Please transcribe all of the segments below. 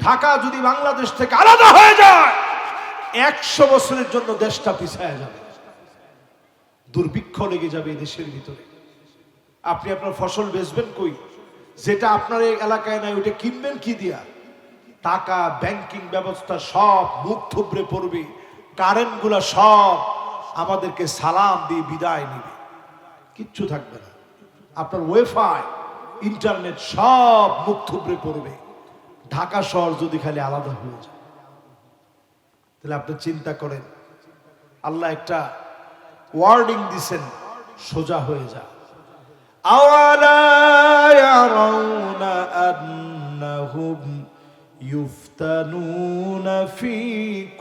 ঢাকা যদি বাংলাদেশ থেকে আলাদা হয়ে যায় 100 বছরের জন্য দেশটা পিছায় যাবে, দুর্ভিক্ষ লেগে যাবে এই দেশের ভিতরে। আপনি আপনার ফসল বেচবেন কই? যেটা আপনার এই এলাকায় নাই ওইটা কিনবেন কি দিয়া? টাকা, ব্যাংকিং ব্যবস্থা সব মুখ থুবড়ে পড়বে, কারেন্ট গুলা সব আমাদেরকে সালাম দিয়ে বিদায় নিবে, কিচ্ছু থাকবে না। আপনার ওয়াইফাই, ইন্টারনেট সব মুখ থুবড়ে পড়বে। ঢাকা শহর যদি খালি আলাদা হয়ে যায়, তাহলে আপনি চিন্তা করেন, আল্লাহ একটা ওয়ার্ডিং দিছেন, সোজা হয়ে যা। আওয়ালা ইয়ারাউনা আন্নাহুম ইফতানুনা ফি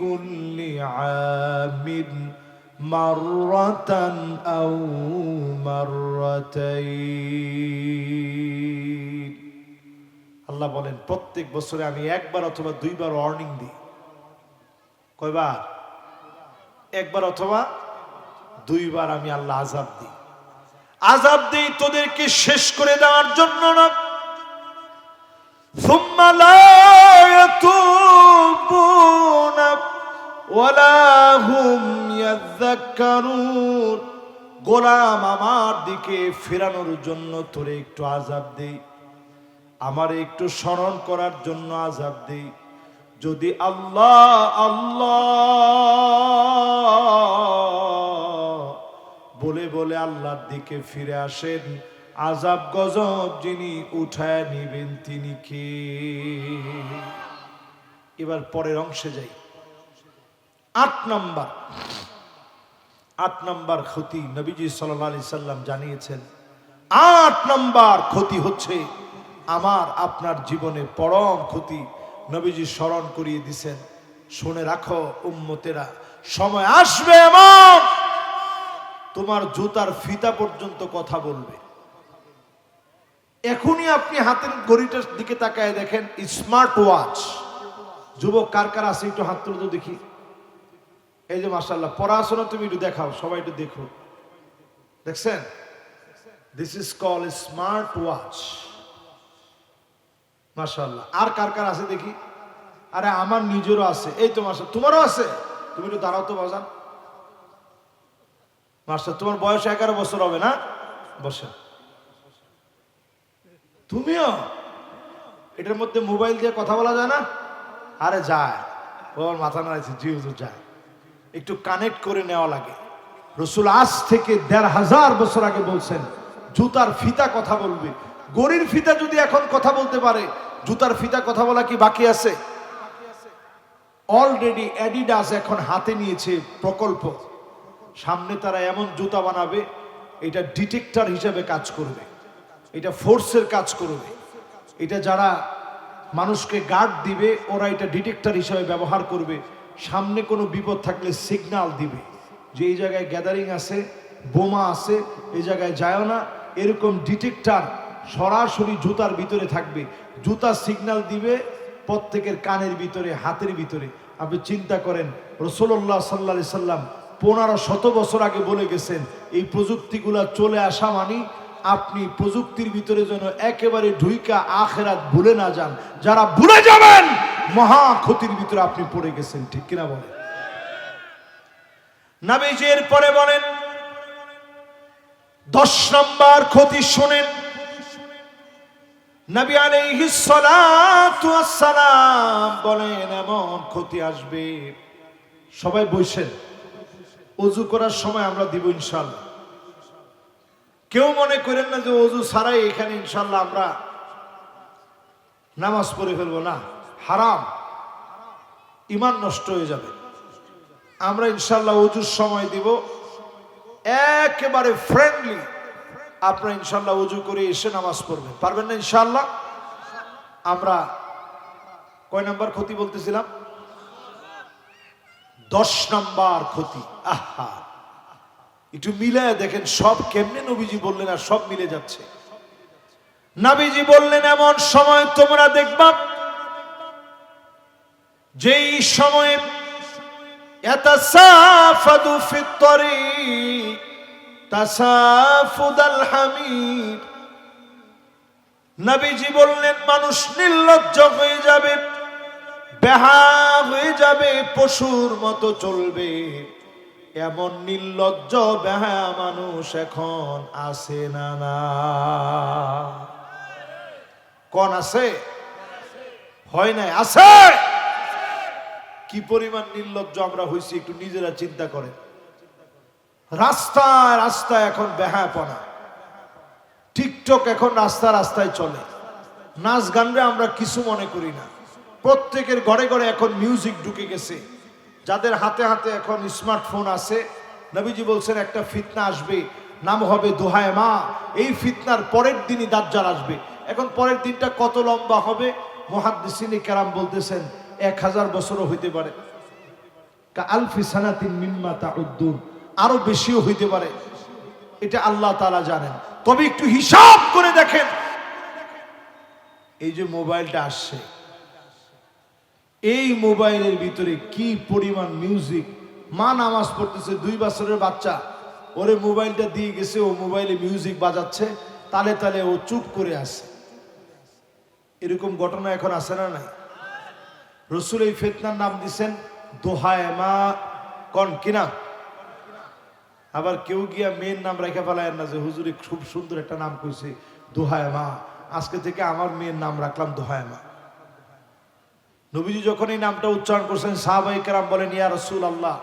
কুল্লি আমিন মাররাতান আও মাররাতাইন। আল্লাহ বলেন প্রত্যেক বছরে আমি একবার অথবা দুইবার ওয়ার্নিং দিই। কয়বার? একবার অথবা দুইবার আমি আল্লাহ আযাব দিই। আযাব দিই তোদেরকে শেষ করে দেওয়ার জন্য না। সুম্মা লা ইয়াতুবুনা ওয়ালা হুম ইয়াযাক্কারুন। গোলাম আমার দিকে ফেরানোর জন্য তোরে একটু আযাব দেই, আমারে একটু স্মরণ করার জন্য আযাব দেই। যদি আল্লাহ আল্লাহ বলে বলে আল্লাহর দিকে ফিরে আসেন, আযাব গজব যিনি উঠায় নিবেন তিনি কে? এবার পরের অংশে যাই। 8 নাম্বার ক্ষতি নবীজি সাল্লাল্লাহু আলাইহি সাল্লাম জানিয়েছেন। 8 নাম্বার ক্ষতি হচ্ছে আমার আপনার জীবনে পরম ক্ষতি। নবীজি স্মরণ করিয়ে দিছেন, শুনে রাখো উম্মতেরা, সময় আসবে এমন তোমার জুতার ফিতা পর্যন্ত কথা বলবে। এখনই আপনি হাতের ঘড়িটার দিকে তাকায় দেখেন, স্মার্ট ওয়াচ। যুবক কার কার আছে একটু হাত তুলে তো দেখি। এই যে মাশাআল্লাহ, পড়াশোনা তুমি একটু দেখাও, সবাই একটু দেখো। দেখছেন? This is call smart watch. মাশাআল্লাহ। আর কার কার আছে দেখি? আরে আমার নিজেরও আছে। এই তো মাশাআল্লাহ, তোমারও আছে। তুমি একটু দাঁড়াও তো বাজান। মাশাআল্লাহ, তোমার বয়স 11 বছর হবে না? বসে। তুমিও? এটার মধ্যে মোবাইল দিয়ে কথা বলা যায় না? আরে যায়, ওর মাথা নাড়াইছে, জি হুজুর যায়। একটু কানেক্ট করে নেওয়া লাগে। রাসূল আজ থেকে 1500 বছর আগে বলছেন, জুতার ফিতা কথা বলবে। গড়ির ফিতা যদি এখন কথা বলতে পারে, জুতার ফিতা কথা বলা কি বাকি আছে? অলরেডি অ্যাডিডাস এখন হাতে নিয়েছে প্রকল্প। সামনে তারা এমন জুতা বানাবে, এটা ডিটেক্টর হিসেবে কাজ করবে, এটা ফোর্সের কাজ করবে, এটা যারা মানুষকে গার্ড দিবে ওরা এটা ডিটেক্টর হিসেবে ব্যবহার করবে। সামনে কোনো বিপদ থাকলে সিগন্যাল দিবে যে এই জায়গায় গ্যাদারিং আছে, বোমা আছে, এই জায়গায় যায় না। এরকম ডিটেক্টর সরাসরি জুতার ভিতরে থাকবে। জুতা সিগন্যাল দিবে প্রত্যেকের কানের ভিতরে, হাতের ভিতরে। আপনি চিন্তা করেন, রাসূলুল্লাহ সাল্লাল্লাহু আলাইহি সাল্লাম 1500 বছর আগে বলে গেছেন, এই প্রযুক্তিগুলা চলে আসা মানে আপনি প্রযুক্তির ভিতরে যেন একেবারে ঢুইকা আখিরাত ভুলে না যান। যারা ভুলে যাবেন মহা ক্ষতির ভিতরে আপনি পড়ে গেছেন। ঠিক কিনা বলেন? নবীজি এর পরে বলেন 10 নম্বর ক্ষতি শুনেন। নবী আলাইহিস সালাতু ওয়াস সালাম বলেন এমন ক্ষতি আসবে। সবাই বসেন, ওযু করার সময় আমরা দিব ইনশাআল্লাহ। কেউ মনে করেন না যে ওযু ছাড়াই এখানে ইনশাআল্লাহ আমরা নামাজ পড়ে ফেলবো, না, হারাম, ঈমান নষ্ট হয়ে যাবে। আমরা ইনশাআল্লাহ ওযুর সময় দিব একেবারে ফ্রেন্ডলি। আপনারা ইনশাআল্লাহ ওযু করে এসে নামাজ পড়বেন, পারবেন না ইনশাআল্লাহ? আমরা কয় নাম্বার ক্ষতি বলতেছিলাম? 10 নাম্বার ক্ষতি। আহা, একটু মিলে দেখেন সব কেমনে নবীজি বললেন আর সব মিলে যাচ্ছে। নবীজি বললেন এমন সময় তোমরা দেখবা যেই সময়ে ইয়াতাসাফাদু ফিত তরিক তাসাফুদাল হামির। নবীজি বললেন মানুষ নির্লজ্জ হয়ে যাবে, বেহা হয়ে যাবে, পশুর মতো চলবে। এমন নির্লজ্জ বেহা মানুষ এখন আছে না? না, কোন আছে? হয় নাই, আছে। কি পরিমাণ নির্লজ্জ আমরা হইছি একটু নিজেরা চিন্তা করেন। রাস্তায় রাস্তায় এখন বেহায়াপনা। টিকটক এখন রাস্তা রাস্তায় চলে। নাচ গানরে আমরা কিছু মনে করি না। প্রত্যেকের ঘরে ঘরে এখন মিউজিক ঢুকে গেছে। যাদের হাতে হাতে এখন স্মার্টফোন আছে, নবীজি বলছেন একটা ফিতনা আসবে, নাম হবে দোহায় মা। এই ফিতনার পরের দিনই দাজ্জাল আসবে। এখন পরের দিনটা কত লম্বা হবে? মুহাদ্দিসিনে কেরাম বলতেছেন 1000 বছরও হইতে পারে, কা আলফি সানাতিন মিম্মা তাউদ্দুন, আরো বেশিও হইতে পারে। এটা আল্লাহ তাআলা জানেন। তবে একটু হিসাব করে দেখেন, এই যে মোবাইলটা আসছে, এই মোবাইলের ভিতরে কি পরিমাণ মিউজিক। মা নামাজ পড়তেছে, 2 বছরের বাচ্চা, ওরে মোবাইলটা দিয়ে গেছে, ও মোবাইলে মিউজিক বাজাচ্ছে, তালে তালে ও চুপ করে আছে। এরকম ঘটনা এখন আছে না নাই? রসুল এই ফিতনার নাম দিচ্ছেন দোহায় মা। কোন কিনা? আবার কেউ গিয়া মেয়ের নাম রেখে ফেলায় না যে হুজুরে খুব সুন্দর একটা নাম কইছে দোহায় মা, আজকে থেকে আমার মেয়ের নাম রাখলাম দোহায় মা। নবীজি যখন এই নামটা উচ্চারণ করছেন, সাহাবায়ে কেরাম বলেন, ইয়া রাসূলুল্লাহ,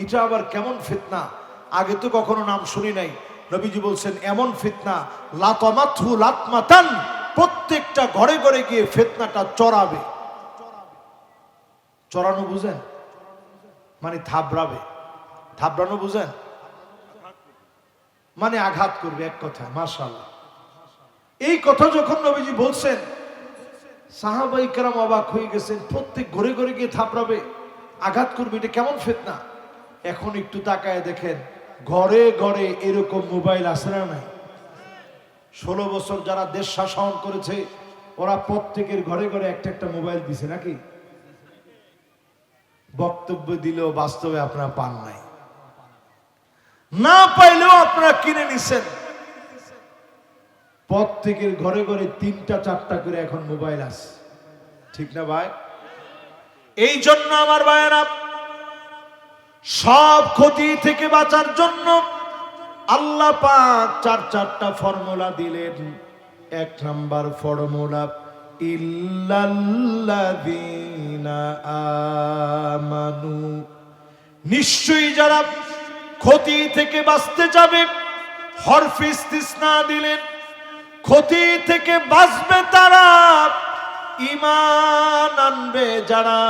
এটা আবার কেমন ফিতনা, আগে তো কখনো নাম শুনি নাই। নবীজি বলছেন এমন ফিতনা, লাতামাতহু লাতমাতান, প্রত্যেকটা ঘরে ঘরে গিয়ে ফিতনাটা চড়াবে। চড়ানো বুঝেন? মানে থাবড়াবে। থাবড়ানো বুঝেন? মানে আঘাত করবে, এক কথা। মাশাআল্লাহ, এই কথা যখন নবীজি বলছেন, সাহাবায়ে কেরাম অবাক হয়ে গেছেন। প্রত্যেক ঘরে ঘরে গিয়ে থাপড়াবে, আঘাত করবে, এটা কেমন ফিতনা? এখন একটু তাকায় দেখেন, ঘরে ঘরে এরকম মোবাইল আছে না নাই? 16 বছর যারা দেশ শাসন করেছে, ওরা প্রত্যেকের ঘরে ঘরে একটা একটা মোবাইল দিছে নাকি? বক্তব্য দিলেও বাস্তবে আপনারা পান নাই, না পাইলেও আপনারা কিনে নিছেন। প্রত্যেকের ঘরে ঘরে 3টা 4টা করে এখন মোবাইল আছে, ঠিক না ভাই? এই জন্য আমার ভাইয়েরা, সব ক্ষতি থেকে বাঁচার জন্য আল্লাহ পাক 4টা ফর্মুলা দিলেন। 1 নাম্বার ফর্মুলা, ইল্লাল্লাযীনা আমানু, নিশ্চয়ই যারা ক্ষতি থেকে বাঁচতে যাবে, হরফে ইস্তিসনা দিলেন, ক্ষতি থেকে বাঁচবে তারা, ঈমান আনবে যারা।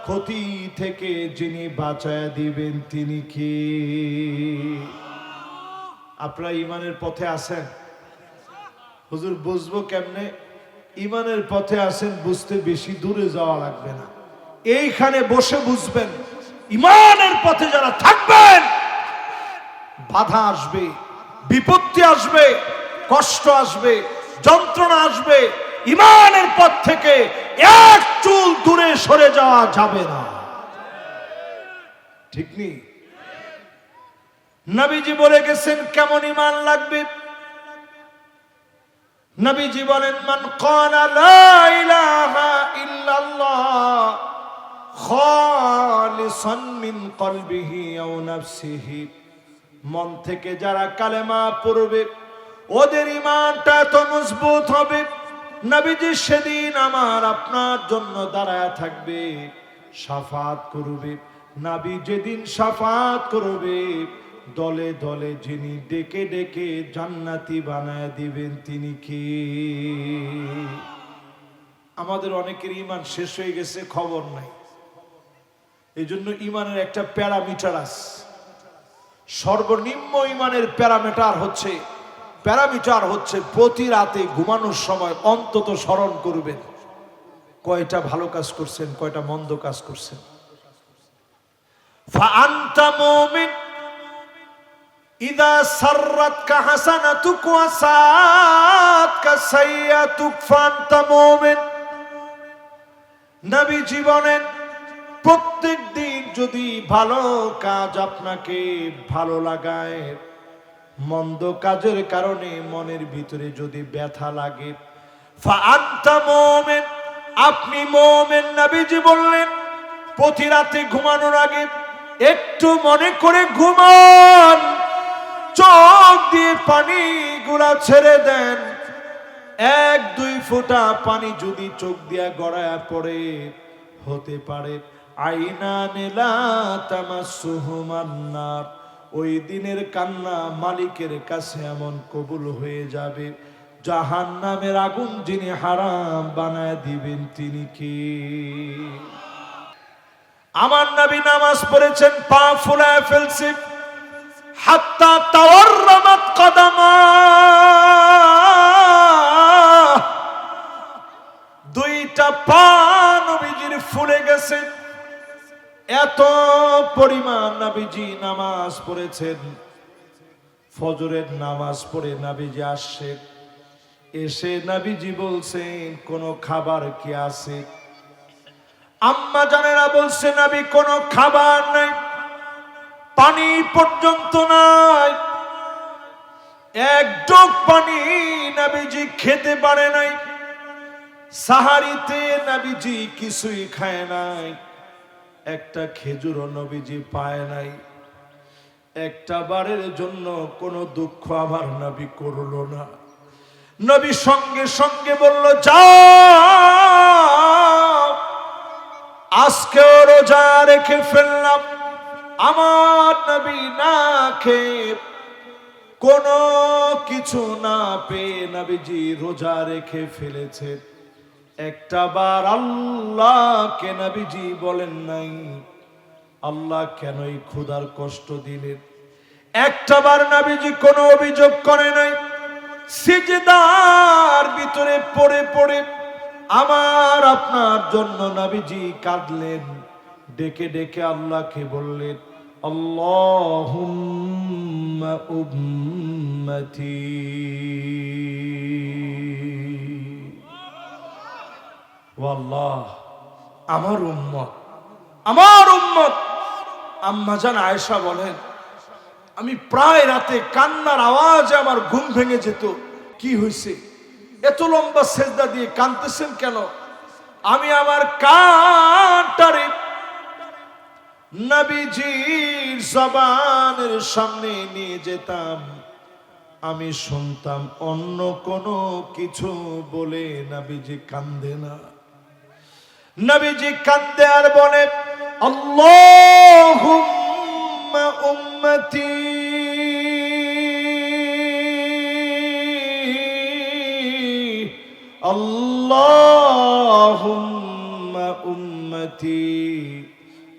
ক্ষতি থেকে যিনি বাঁচায় দিবেন তিনি কি? আপনারা ঈমানের পথে আছেন? হুজুর বুঝবো কেমনে? ঈমানের পথে আছেন, বুঝতে বেশি দূরে যাওয়া লাগবে না, এইখানে বসে বুঝবেন। ঈমানের পথে যারা থাকবেন, বাধা আসবে, বিপত্তি আসবে, কষ্ট আসবে, যন্ত্রণা আসবে, ঈমানের পথ থেকে এক চুল দূরে সরে যাওয়া যাবে না, ঠিক নেই? নবীজি বলে গেছেন কেমন ঈমান লাগবে। নবীজি বলেন, মান ক্বালা লা ইলাহা ইল্লাল্লাহ খালিসান মিন কলবিহি আও নাফসিহি, মন থেকে যারা কালেমা পড়বে, ওদের ঈমানটা তো মজবুত হবে। নবীজি সেদিন আমার আপনার জন্য দাঁড়ায় থাকবে, শাফাত করবে। নবী যেদিন শাফাত করবে, দলে দলে যিনি ডেকে ডেকে জান্নাতি বানায় দিবেন তিনি কি? আমাদের অনেকের ঈমান শেষ হয়ে গেছে, খবর নাই। এই জন্য ঈমানের একটা প্যারামিটার আছে। সর্বনিম্ন ঈমানের প্যারামিটার হচ্ছে প্রতি রাতে ঘুমানোর সময় অন্তত স্মরণ করবেন কয়টা ভালো কাজ করছেন, কয়টা মন্দ কাজ করছেন। ফাআনতা মুমিন ইযা সাররাতকা হাসানাতুক ওয়া সাআতকা সাইয়্যাতুক ফাআনতা মুমিন। নবী জীবনের প্রত্যেক দিন যদি ভালো কাজ আপনাকে ভালো লাগায়, মন্দ কাজের কারণে মনের ভিতরে যদি ব্যথা লাগে, ফাআনতা মুমিন, আপনি মুমিন। নবীজি বললেন প্রতি রাতে ঘুমানোর আগে একটু মনে করে ঘুমান, চোখ দিয়ে পানি গুলা ছেড়ে দেন। 1-2 ফোঁটা পানি যদি চোখ দিয়া গড়ায় পড়ে, হতে পারে আইনা লা তামাসসুহুমান নার, ওই দিনের কান্না মালিকের কাছে এমন কবুল হয়ে যাবে, জাহান্নামের আগুন যিনি হারাম বানায় দিবেন তিনি কে? আমার নবী নামাজ পড়েছেন, পা ফুলায় ফেলছে, হাত্তা তাওয়াররামাত কদামা, দুইটা পা নবীজির ফুলে গেছে। এত পরিমাণ নবীজি নামাজ পড়েছেন। ফজরের নামাজ পড়ে নবীজি আসছে, এসে নবীজি বলছেন কোনো খাবার কি আছে? আম্মা জানেরা বলছে নবী কোনো খাবার নাই, পানি পর্যন্ত নাই। এক ঢোক পানি নবীজি খেতে পারে নাই। সাহারিতে নবীজি কিছুই খায় নাই, একটা খেজুরও নবীজি পায় নাই। একটা বারের জন্য কোনো দুঃখ আমার নবী করলো না। নবী সঙ্গে সঙ্গে বলল, যাও আজকেও রোজা রেখে ফেললাম। আমার নবী না খেয়ে কোনো কিছু না পেয়ে নবীজি রোজা রেখে ফেলেছে। একটা বার আল্লাহকে নবীজি বলেন নাই, আল্লাহ কেন এই ক্ষুধার কষ্ট দিলেন? একটা বার নবীজি কোনো অভিযোগ করে নাই। সিজদার ভিতরে পড়ে পড়ে আমার আপনার জন্য নবীজি কাঁদলেন, ডেকে ডেকে আল্লাহকে বললেন, আল্লাহুম্মা উম্মতি, ও আল্লাহ আমার উম্মত, আমার উম্মত। আম্মা জান আয়েশা বলেন, আমি প্রায় রাতে কান্নার আওয়াজে আমার ঘুম ভেঙে যেত। কি হয়েছে, এত লম্বা সেজদা দিয়ে কাঁদতেছেন কেন? আমি আমার কানটারে নবীজির জবানের সামনে নিয়ে যেতাম, আমি শুনতাম অন্য কোনো কিছু বলে নবীজি কান্দে না। নবীজি কান্দে আর বলে, আল্লাহুম্মা উম্মতি, আল্লাহুম্মা উম্মতি,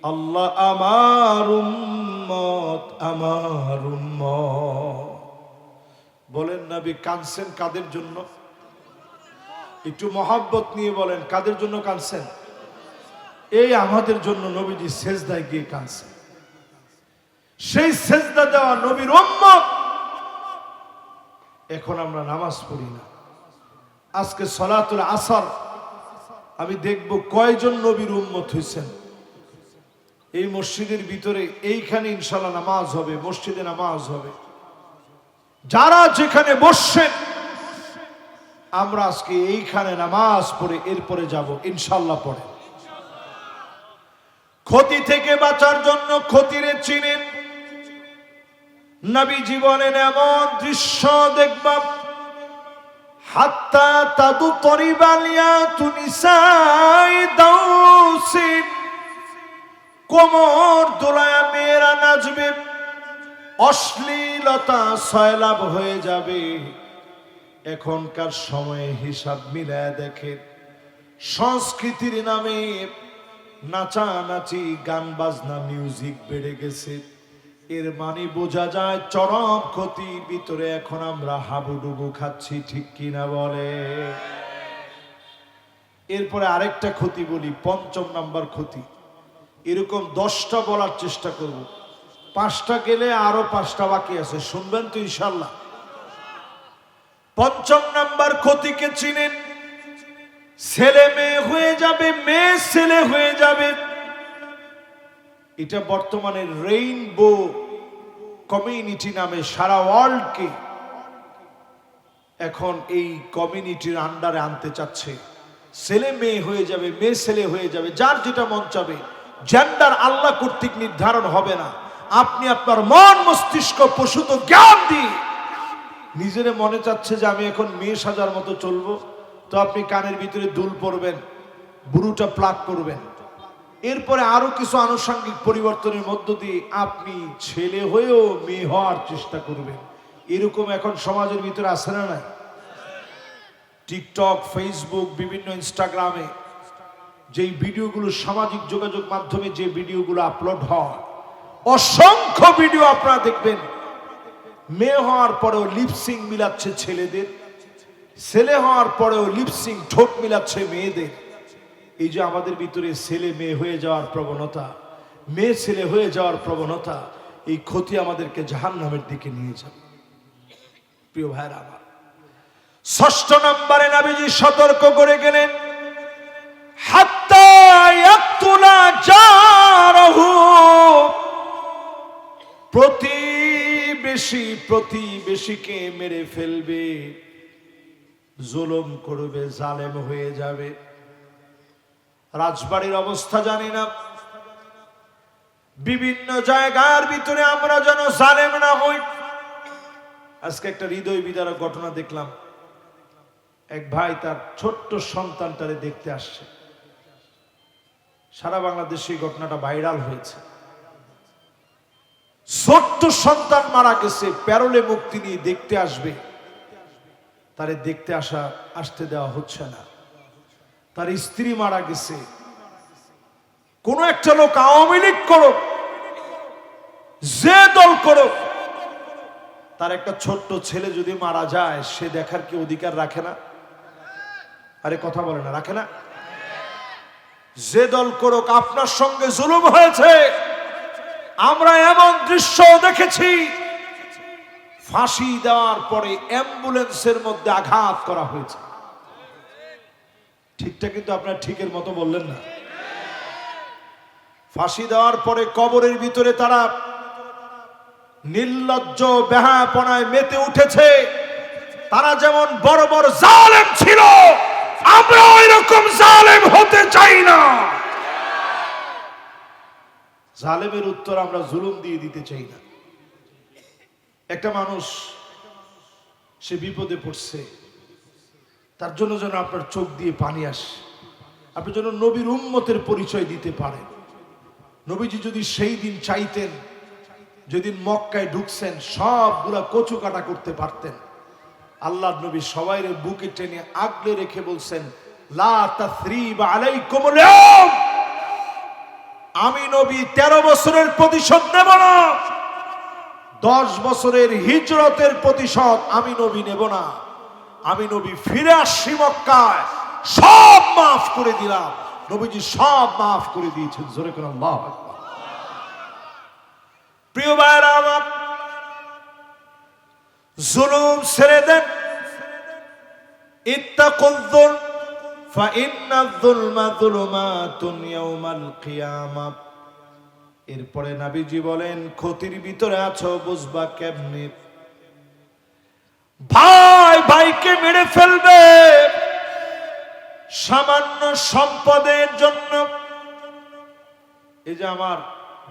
আল্লাহ আমার উম্মত, আমার উম্মত। বলেন নবী কাঁদছেন কাদের জন্য? একটু মহব্বত নিয়ে বলেন, কাদের জন্য কাঁদছেন? এই আমাদের জন্য নবীজি সেজদায় গিয়ে কাঁদছেন। সেই সেজদা দেওয়া নবীর উম্মত। এখন আমরা নামাজ পড়ি না। আজকে সালাতুল আসর আমি দেখব কয়জন নবীর উম্মত হয়েছেন। এই মসজিদের ভিতরে এইখানে ইনশাআল্লাহ নামাজ হবে, মসজিদে নামাজ হবে। যারা যেখানে বসছেন আমরা আজকে এইখানে নামাজ পড়ে এরপরে যাব ইনশাআল্লাহ। পড়ে ক্ষতি থেকে বাঁচার জন্য ক্ষতিরে চিনেন। নবী জীবনের এমন দৃশ্য দেখবা, হাত্তা তাদু তরিবালিয়া তুনিসাই দাউসিন, কোমর দোলায়া মেয়েরা নাচবে, অশ্লীলতা সয়লাভ হয়ে যাবে। এখনকার সময়ে হিসাব মিলায় দেখে সংস্কৃতির নামে নাচানাচি, গান বাজনা, মিউজিক বেড়ে গেছে। এর মানে বোঝা যায় চরম ক্ষতির ভিতরে এখন আমরা হাবুডুবু খাচ্ছি, ঠিক কিনা বলে? এরপরে আরেকটা ক্ষতি বলি, ৫ম নাম্বার ক্ষতি। এরকম 10টা বলার চেষ্টা করব, 5টা গেলে আরো 5টা বাকি আছে, শুনবেন তো ইনশাআল্লাহ। ৫ম নাম্বার ক্ষতিকে চিনেন। ছেলে মেয়ে হয়ে যাবে, মেয়ে ছেলে হয়ে যাবে। এটা বর্তমানে রেইনবো কমিউনিটি নামে সারা ওয়ার্ল্ডকে এখন এই কমিউনিটির আন্ডারে আনতে চাচ্ছে। ছেলে মেয়ে হয়ে যাবে, মেয়ে ছেলে হয়ে যাবে, যার যেটা মন চাবে। জেন্ডার আল্লাহ কর্তৃক নির্ধারণ হবে না। আপনি আপনার মন মস্তিষ্ক প্রসূত জ্ঞান দিয়ে নিজের মনে চাচ্ছে যে আমি এখন মেয়ে সাজার মতো চলবো, তো আপনি কানের ভিতরে দুল পরবেন, বুড়ুটা প্লাগ করবেন। এরপরে আরো কিছু আনুষঙ্গিক পরিবর্তনের মধ্য দিয়ে আপনি ছেলে হয়েও মেয়ে হওয়ার চেষ্টা করবেন। এরকম এখন সমাজের ভিতরে আছে না নাই? টিকটক, ফেসবুক, বিভিন্ন ইনস্টাগ্রামে যেই ভিডিওগুলো, সামাজিক যোগাযোগ মাধ্যমে যে ভিডিওগুলো আপলোড হয়, অসংখ্য ভিডিও আপনারা দেখবেন মেয়ে হওয়ার পরেও লিপসিং মিলাচ্ছে ছেলেদের, ছেলে হওয়ার পরেও লিপসিং ঠোঁট মিলাচ্ছে মেয়েদের। এই যে আমাদের ভিতরে ছেলে মেয়ে হয়ে যাওয়ার প্রবণতা, মেয়ে ছেলে হয়ে যাওয়ার প্রবণতা, এই ক্ষতি আমাদেরকে জাহান্নামের দিকে নিয়ে যাবে। প্রিয় ভাইরা আমার, ৬ষ্ঠ নম্বরে নবীজি সতর্ক করে গেলেন, হাত্তা ইয়াকতুলা জারহু, প্রতিবেশীকে মেরে ফেলবে, জুলুম করবে, জালেম হয়ে যাবে। রাজবাড়ির অবস্থা জানি না, বিভিন্ন জায়গার ভিতরে আমরা যেন জালেম না হই। আজকে একটা হৃদয় বিদারক ঘটনা দেখলাম। এক ভাই তার ছোট্ট সন্তানটারে দেখতে আসছে। সারা বাংলাদেশে এই ঘটনাটা ভাইরাল হয়েছে। ছোট্ট সন্তান মারা গেছে, প্যারোলে মুক্তি নিয়ে দেখতে আসবে, তারে দেখতে আসতে দেওয়া হচ্ছে না। তার স্ত্রী মারা গেছে। কোন একটা লোক, আওয়ামী লীগ করুক, যে দল করুক, তার একটা ছোট্ট ছেলে যদি মারা যায়, সে দেখার কি অধিকার রাখে না? আরে কথা বলে না, রাখে না? যে দল করুক, আপনার সঙ্গে জুলুম হয়েছে। আমরা এমন দৃশ্য দেখেছি, ফাঁসি দেওয়ার পরে অ্যাম্বুলেন্সের মধ্যে আঘাত করা হয়েছে। ঠিকটা কিন্তু আপনার ঠিকের মতো বললেন না। ফাঁসি দেওয়ার পরে কবরের ভিতরে তারা নির্লজ্জ বেহায়াপনায় মেতে উঠেছে। তারা যেমন বড় বড় জালেম ছিল, আমরা ওইরকম জালেম হতে চাই না। জালেমের উত্তর আমরা জুলুম দিয়ে দিতে চাই না। একটা মানুষ সে বিপদে পড়ছে, তার জন্য যেন আপনার চোখ দিয়ে পানি আসে, আপনি যেন নবীর উম্মতের পরিচয় দিতে পারেন। নবীজি যদি সেই দিন চাইতেন, যেদিন মক্কায় ঢুকছেন, সবগুলা কচু কাটা করতে পারতেন। আল্লাহর নবী সবাইরে বুকে টেনে আগলে রেখে বলছেন, লা তাসরিবা আলাইকুমুল ইয়াওম, আমি নবী 13 বছরের প্রতিশোধ নেব না, 10 বছরের হিজরতের প্রতিশোধ আমি নবী নেব না। আমি নবী ফিরে আসছি মক্কায়, সব মাফ করে দিলাম। নবীজি সব মাফ করে দিয়েছেন। জোরে করে আল্লাহু আকবার। প্রিয় ভাইরা আমার, জুলুম ছেড়ে দেন। ইত্তাকুল যুলম ফাইন্নায যুলমা যুলুমাতুন ইয়াউমাল কিয়ামাহ। এরপরে নবীজি বলেন, ক্ষতির ভিতরে আছো, বুঝবা কেমনে? ভাই ভাইকে মেরে ফেলবে সামান্য সম্পদের জন্য। এই যে আমার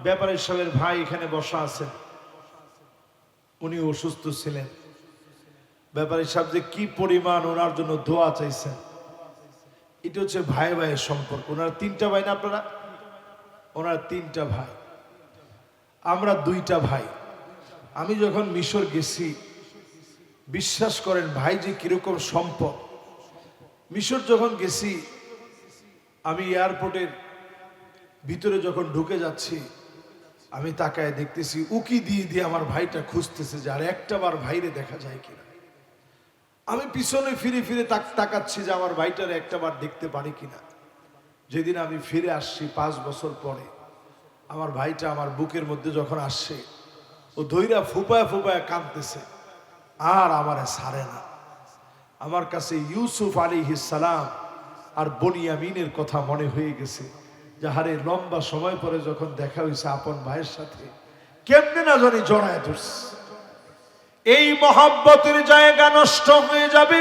ব্যাপারী সাহেবের ভাই এখানে বসা আছেন, উনি অসুস্থ ছিলেন। ব্যাপারী সাহেব যে কি পরিমাণ ওনার জন্য দোয়া চাইছেন, এটা হচ্ছে ভাই ভাইয়ের সম্পর্ক। ওনার 3টা ভাই না আপনারা? ওনার 3টা ভাই, আমরা 2টা ভাই। আমি যখন মিশর গেছি, বিশ্বাস করেন ভাই যে কিরকম সম্পদ। মিশর যখন গেছি, আমি এয়ারপোর্টের ভিতরে যখন ঢুকে যাচ্ছি, আমি তাকায় দেখতেছি উকি দিয়ে দিয়ে আমার ভাইটা খুঁজতেছে যে আর একটাবার ভাইরে দেখা যায় কিনা। আমি পিছনে ফিরে ফিরে তাকাচ্ছি যে আমার ভাইটারে একটাবার দেখতে পারি কিনা। যেদিন আমি ফিরে আসছি 5 বছর পরে, আমার ভাইটা আমার বুকের মধ্যে যখন আসছে, ও ধৈরা ফুপায় ফুপায় কাঁদতেছে, আর আমারে ছাড়ে না। আমার কাছে ইউসুফ আলাইহিস সালাম আর বনিয়ামিনের কথা মনে হয়ে গেছে। যাহারে লম্বা সময় পরে যখন দেখা হয়েছে আপন ভাইয়ের সাথে, কেমনে না জানি জড়ায় ধরছে। এই মহব্বতের জায়গা নষ্ট হয়ে যাবে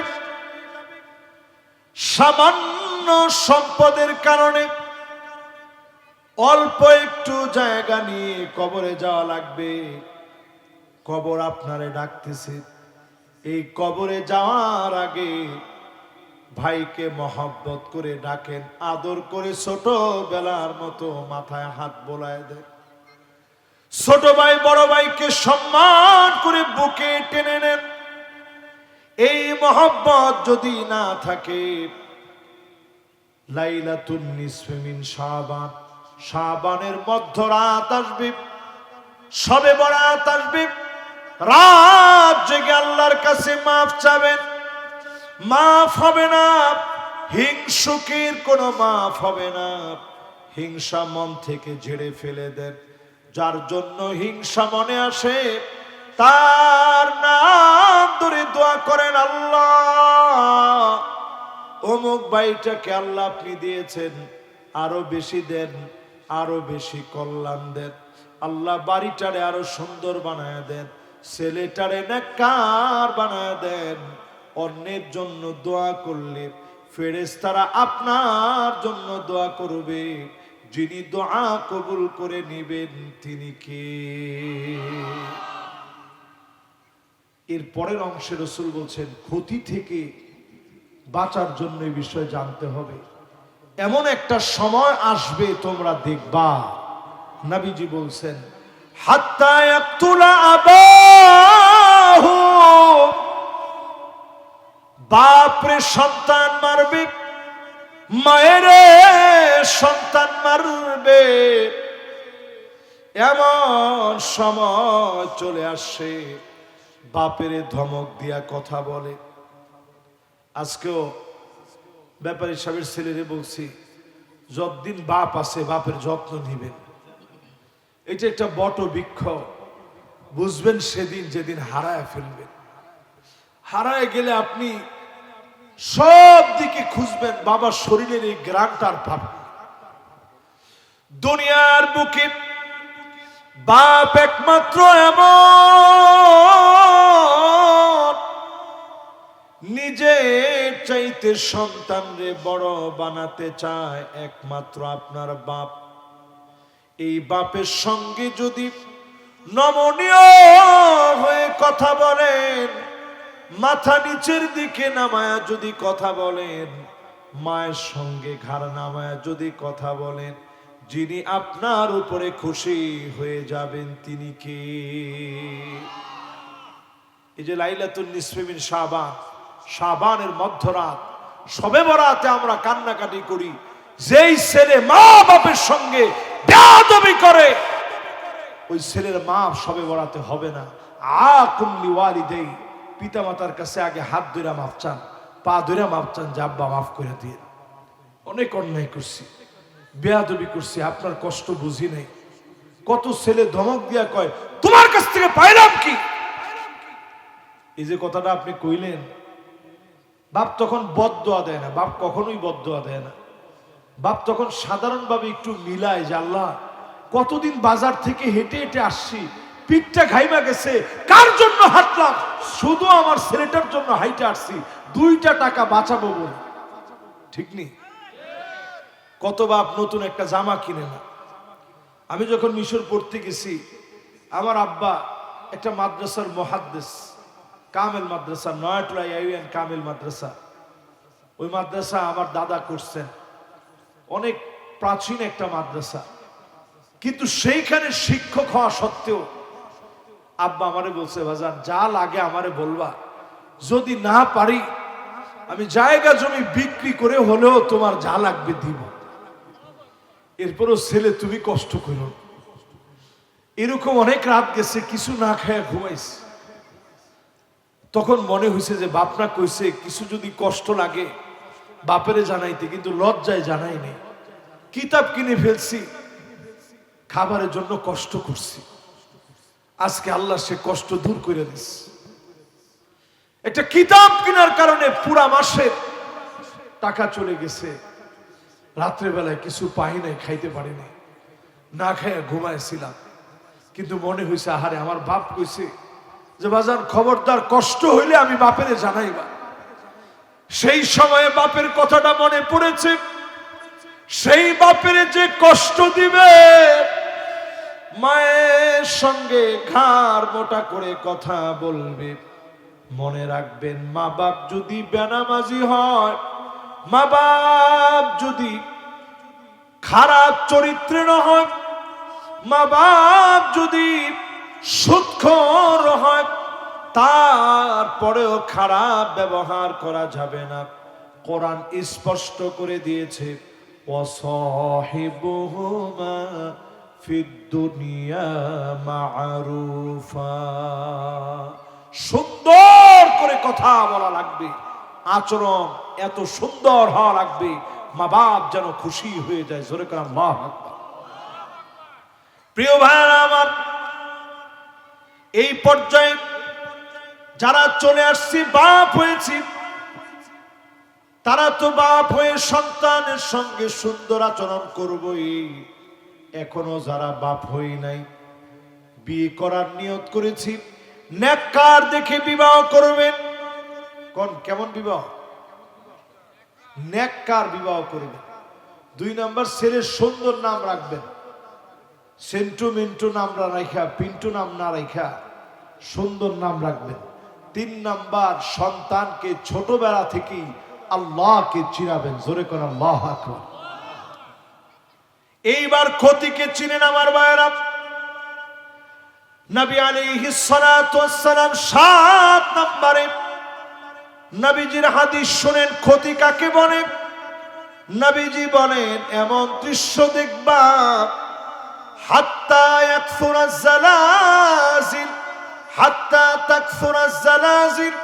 সামান্য শূন্য সম্পদের কারণে অল্প একটু জায়গা নিয়ে কবরে যাওয়া লাগবে। কবর আপনারে ডাকতেছে। এই কবরে যাওয়ার আগে ভাইকে মহব্বত করে ডাকেন, আদর করে ছোটবেলার মতো মাথায় হাত বোলায় দেন। ছোট ভাই বড় ভাইকে সম্মান করে বুকে টেনে নেন। এই মহব্বত যদি না থাকে, লাইলাতুন নিসফে মিন শাবান, শাবানের মধ্যরাত আসবে, শবে বরাত আসবে, রাত জেগে আল্লাহর কাছে মাফ চাবেন, মাফ হবে না। হিংসুকের কোনো মাফ হবে না। হিংসা মন থেকে ঝেড়ে ফেলে দেন। যার জন্য হিংসা মনে আসে তার নাম ধরে দোয়া করেন, আল্লাহ অমুক ভাইটাকে আল্লাহ আপনি দিয়েছেন, আরো বেশি দেন, আরো বেশি কল্যাণ দেন। আল্লাহ বাড়িটারে আরো সুন্দর বানায় দেন, ছেলেটারে নেককার বানায় দেন। অন্যের জন্য দোয়া করলে ফেরেশতারা আপনার জন্য দোয়া করবে। যিনি দোয়া কবুল করে নেবেন তিনি কে? এর পরের অংশে রাসূল বলছেন, ক্ষতি থেকে বাঁচার জন্য এই বিষয় জানতে হবে। এমন একটা সময় আসবে তোমরা দেখবা, নবীজি বলছেন, হাত্তা ইয়াকতুলা আবাহু, বাপরে সন্তান মারবে, মায়েরে সন্তান মারবে। এমন সময় চলে আসে বাপেরে ধমক দিয়া কথা বলে। আজকেও ব্যাপারী সাহেবের ছেলেরে বলছি, যতদিন বাপ আছে বাপের যত্ন নিবেন। এটা একটা বট বৃক্ষ, বুঝবেন সেদিন যেদিন হারায় ফেলবেন। হারায় গেলে আপনি সব দিকে খুঁজবেন, বাবার শরীরের এই গ্রামটার পাবেন। দুনিয়ার বুকে বাপ একমাত্র এমন, নিজের চাইতে সন্তানরে বড় বানাতে চায় একমাত্র আপনার বাপ। এই বাপের সঙ্গে যদি নমনীয় হয়ে কথা বলেন, মাথা নিচের দিকে নামায়া যদি কথা বলেন, মায়ের সঙ্গে ঘাড় নামায়া যদি কথা বলেন, যিনি আপনার উপরে খুশি হয়ে যাবেন তিনি কে? এই যে লাইলাতুন নিসফে মিন শাবান, শাবানের মধ্যরাত, শবে বরাতে আমরা কান্নাকাটি করি। যেই ছেলে মা বাপের সঙ্গে বেয়াদবি করে, ওই ছেলের মা শবে বরাতে হবে না। আকুম লিওয়ালিদাই, পিতা মাতার কাছে আগে হাত ধরে মাফ চান, পা ধরে মাফ চান, যে আব্বা মাফ করে দিয়ে, অনেক অন্যায় করছি, বেয়াদবি করছি, আপনার কষ্ট বুঝি নাই। কত ছেলে ধমক দিয়া কয়, তোমার কাছ থেকে পাইলাম কি? এই যে কথাটা আপনি কইলেন, বাপ তখন বদদোয়া দেয় না, বাপ কখনোই বদদোয়া দেয় না। বাপ তখন সাধারণভাবে একটু মিলায়, যে আল্লাহ কতদিন বাজার থেকে হেঁটে হেঁটে আসছি, পিঠটা ঘাইমা গেছে, কার জন্য হাঁটলাম? শুধু আমার ছেলেটার জন্য হাইটে আসছি, 2টা টাকা বাঁচাবো বলে। ঠিক নেই? কত বাপ নতুন একটা জামা কিনে না। আমি যখন মিশর পড়তে গেছি, আমার আব্বা একটা মাদ্রাসার মুহাদ্দিস, কামেল মাদ্রাসা, নয়াটুলা ইউএন কামেল মাদ্রাসা, ওই মাদ্রাসা আমার দাদা করছেন। অনেক প্রাচীন একটা মাদ্রাসা, কিন্তু সেইখানে শিক্ষক হওয়া সত্ত্বেও আব্বা আমারে বলছে, বাজান যা লাগে আমারে বলবা, যদি না পারি আমি জায়গা জমি বিক্রি করে হলেও তোমার যা লাগবে দিব। এরপরও ছেলে তুমি কষ্ট করো। এরকম অনেক রাত গেছে, কিছু না খায় ঘুমাইছে। তখন মনে হয়েছে যে বাপরা কইছে কিছু যদি কষ্ট লাগে বাপেরে জানাইতে, কিন্তু লজ্জায় জানাই নেই। কিতাব কিনে ফেলছি, খাবারের জন্য কষ্ট করছি। আজকে আল্লাহ সে কষ্ট দূর করে দিচ্ছে। একটা কিতাব কেনার কারণে পুরা মাসের টাকা চলে গেছে। রাত্রে বেলায় কিছু পাই নাই, খাইতে পারি নাই, না খাইয়া ঘুমাইছিলাম। কিন্তু মনে হয়েছে, আহারে আমার বাপ কইছে যে বাজার খবরদার কষ্ট হইলে আমি বাপেরে জানাইবা। সেই সময়ে বাপের কথাটা মনে পড়েছে, সেই বাপের যে কষ্ট দিবে, মায়ের সঙ্গে ঘাড় মোটা করে কথা বলবে। মনে রাখবেন, মা বাপ যদি বেনামাজি হয়, মা বাপ যদি খারাপ চরিত্রের হয়, মা বাপ যদি সুদখোর হয়, তারপরেও খারাপ ব্যবহার করা যাবে না। কোরআন স্পষ্ট করে দিয়েছে, ওয়াসাহিবুহুমা ফিদ দুনিয়া মা'রুফা। সুন্দর করে কথা বলা লাগবে, আচরণ এত সুন্দর হওয়া লাগবে, মা বাপ যেন খুশি হয়ে যায়। জোরে করে আল্লাহু আকবার। প্রিয় ভাইরা আমার, এই পর্যায়ে যারা চলে আসছি, বাপ হয়েছি, তারা তো বাপ হয়ে সন্তানের সঙ্গে সুন্দর আচরণ করবই। এখনো যারা বাপ হই নাই, বিয়ে করার নিয়ত করেছি, নেককার দেখে বিবাহ করবেন। কোন কেমন বিবাহ? নেককার বিবাহ করবেন। 2 নাম্বার, ছেলের সুন্দর নাম রাখবেন, সেন্টু মিন্টু নাম না রাখা, পিন্টু নাম না রাখা সুন্দর নাম রাখবেন। 3 নাম্বার, সন্তানকে ছোটবেলা থেকেই আল্লাহকে চিনাবেন। জোরে করে আল্লাহু আকবার। এইবার ক্ষতিকে চিনেন আমার ভাইয়েরা। নবী আলাইহিস সালাতু ওয়াস সালাম 7 নম্বরে নবীজির হাদিস শুনেন, ক্ষতি কাকে বলে। নবীজি বলেন, এমন দৃশ্য দেখবা, হাত্তা ইয়াকসুরাজ জালাজিল, হাত্তা তাকসুরাজ জালাজিল,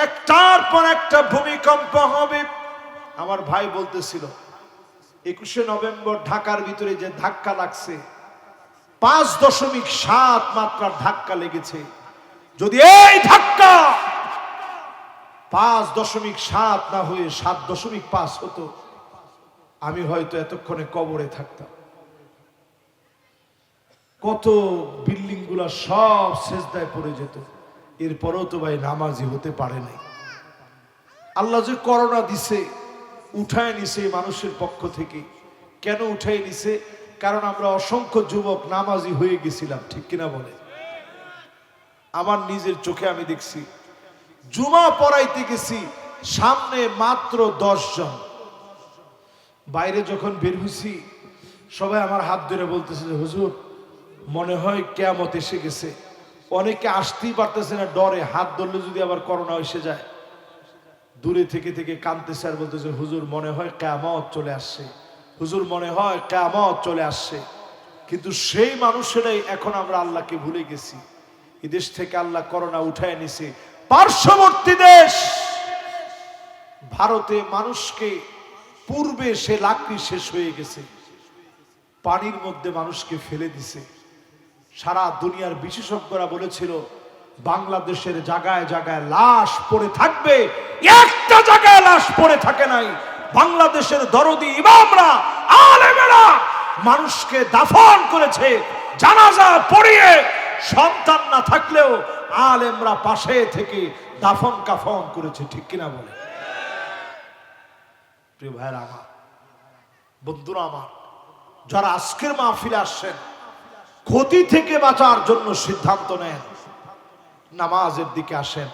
একটার পর একটা ভূমিকম্প হবে। আমার ভাই বলতেছিল 21শে নভেম্বর ঢাকার ভিতরে যে ধাক্কা লাগছে, 5.7 মাত্রার ধাক্কা লেগেছে। যদি এই ধাক্কা 5.7 না হয়ে 7.5 হতো, আমি হয়তো এতক্ষণে কবরে থাকতাম। কত বিল্ডিং গুলা সব সেজদায় পড়ে যেত, এরপরেও তো ভাই নামাজি হতে পারে নাই। আল্লাহ যে করোনা দিছে, উঠায় নিছে মানুষের পক্ষ থেকে। কেন উঠায় নিছে? কারণ আমরা অসংখ্য যুবক নামাজি হয়ে গেছিলাম, ঠিক কিনা বলে? আমার নিজের চোখে আমি দেখছি, জুমা পড়াইতে গেছি, সামনে মাত্র 10 জন, বাইরে যখন বের হইছি সবাই আমার হাত ধরে বলতেছে যে হুজুর মনে হয় কিয়ামত এসে গেছে। অনেকে আসতেই পারতেছে না ডরে, হাত ধরলে যদি আবার করোনা এসে যায়। দূরে থেকে থেকে কাঁদতেছে আর বলতেছে হুজুর মনে হয় কিয়ামত চলে আসছে, হুজুর মনে হয় কিয়ামত চলে আসছে। কিন্তু সেই মানুষেরাই এখন আমরা আল্লাহকে ভুলে গেছি। এই দেশ থেকে আল্লাহ করোনা উঠায় নিছে। পার্শ্ববর্তী দেশ ভারতে মানুষকে, পূর্বে সে লাকড়ি শেষ হয়ে গেছে, পানির মধ্যে মানুষকে ফেলে দিছে। সারা দুনিয়ার বিশেষজ্ঞরা বলেছিল বাংলাদেশের জায়গায় জায়গায় লাশ পড়ে থাকবে, একটা জায়গায় লাশ পড়ে থাকে নাই। বাংলাদেশের দরদি ইমামরা, আলেমেরা মানুষকে দাফন করেছে, জানাজা পড়িয়ে, সন্তান না থাকলেও আলেমরা পাশে থেকে দাফন কাফন করেছে, ঠিক কিনা বলে? প্রিয় ভাইরা আমার, বন্ধুরা আমার, যারা আজকের মাহফিলে আসছেন, ক্ষতি থেকে বাঁচার জন্য সিদ্ধান্ত নেন, নামাজের দিকে আসেন,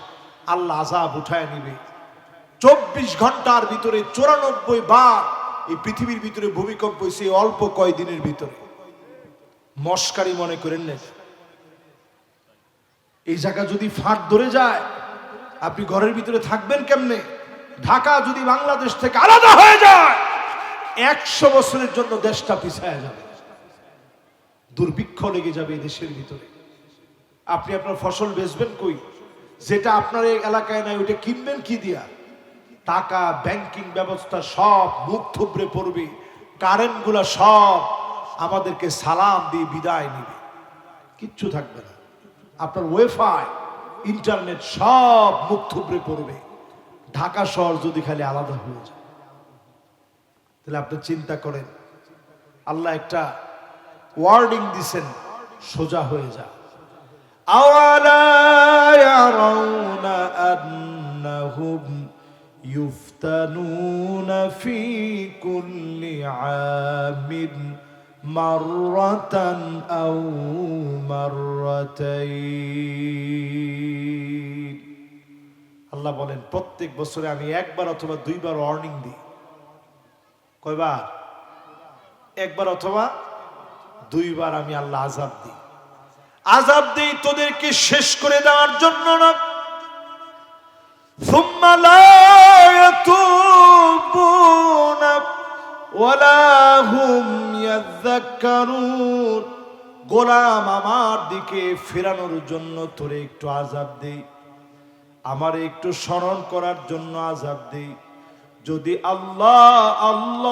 আল্লাহ আযাব উঠায় নিবে। 24 ঘন্টার ভিতরে 94 বার এই পৃথিবীর ভিতরে ভূমিকম্প হয়েছে অল্প কয়েকদিনের ভিতরে। মস্কারি মনে করেন না। এই জায়গা যদি ফাট ধরে যায়, আপনি ঘরের ভিতরে থাকবেন কেমনে? ঢাকা যদি বাংলাদেশ থেকে আলাদা হয়ে যায়, 100 বছরের জন্য দেশটা পিছায় যাবে, দুর্ভিক্ষ লেগে যাবে এই দেশের ভিতরে। আপনি আপনার ফসল বেচবেন কই? যেটা আপনার এই এলাকায় নাই ওইটা কিনবেন কি দিয়া? টাকা, ব্যাংকিং ব্যবস্থা সব মুখ থুবড়ে পড়বে, কারেন্ট গুলা সব আমাদেরকে সালাম দিয়ে বিদায় নিবে, কিচ্ছু থাকবে না। আপনার ওয়াইফাই, ইন্টারনেট সব মুখ থুবড়ে পড়বে। ঢাকা শহর যদি খালি আলাদা হয়ে যায়, তাহলে আপনি চিন্তা করেন, আল্লাহ একটা ওয়ার্ডিং দিছেন, সোজা হয়ে যা। আওয়ালা ইয়ারাউনা আন্নাহুম ইফতানুনা ফি কুল্লি আমিন মাররাতান আও মাররাতাইন। আল্লাহ বলেন প্রত্যেক বছরে আমি একবার অথবা দুইবার ওয়ার্নিং দিই। কয়বার? একবার অথবা দুইবার আমি আল্লাহ আযাব দিই। আযাব দিই তোদেরকে শেষ করে দেওয়ার জন্য না। সুম্মা লা ইয়াতুবুনা ওয়ালা হুম ইয়াযাক্কারুন। গোলাম আমার দিকে ফেরানোর জন্য তোরে একটু আযাব দেই, আমারে একটু স্মরণ করার জন্য আযাব দেই। যদি আল্লাহ আল্লাহ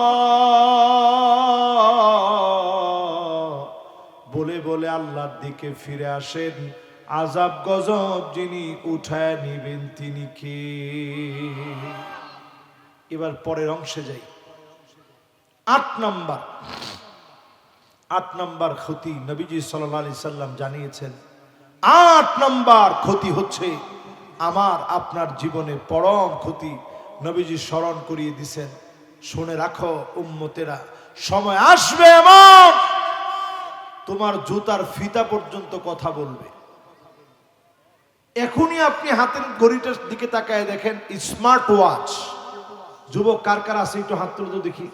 বলে বলে আল্লাহর দিকে ফিরে আসেন, আযাব গজব যিনি উঠায় নিবেন তিনি কে? এবার পরের অংশে যাই। 8 নম্বর ক্ষতি নবীজি সাল্লাল্লাহু আলাইহি সাল্লাম জানিয়েছেন। 8 নম্বর ক্ষতি হচ্ছে আমার আপনার জীবনে পরম ক্ষতি। নবীজি স্মরণ করিয়ে দিয়েছেন, শুনে রাখো উম্মতেরা, সময় আসবে এমন তোমার জুতার ফিতা পর্যন্ত কথা বলবে। এখনই আপনি হাতের ঘড়িটার দিকে তাকায় দেখেন, স্মার্ট ওয়াচ। যুবক কার কার আছে একটু হাত তুলে তো দেখি।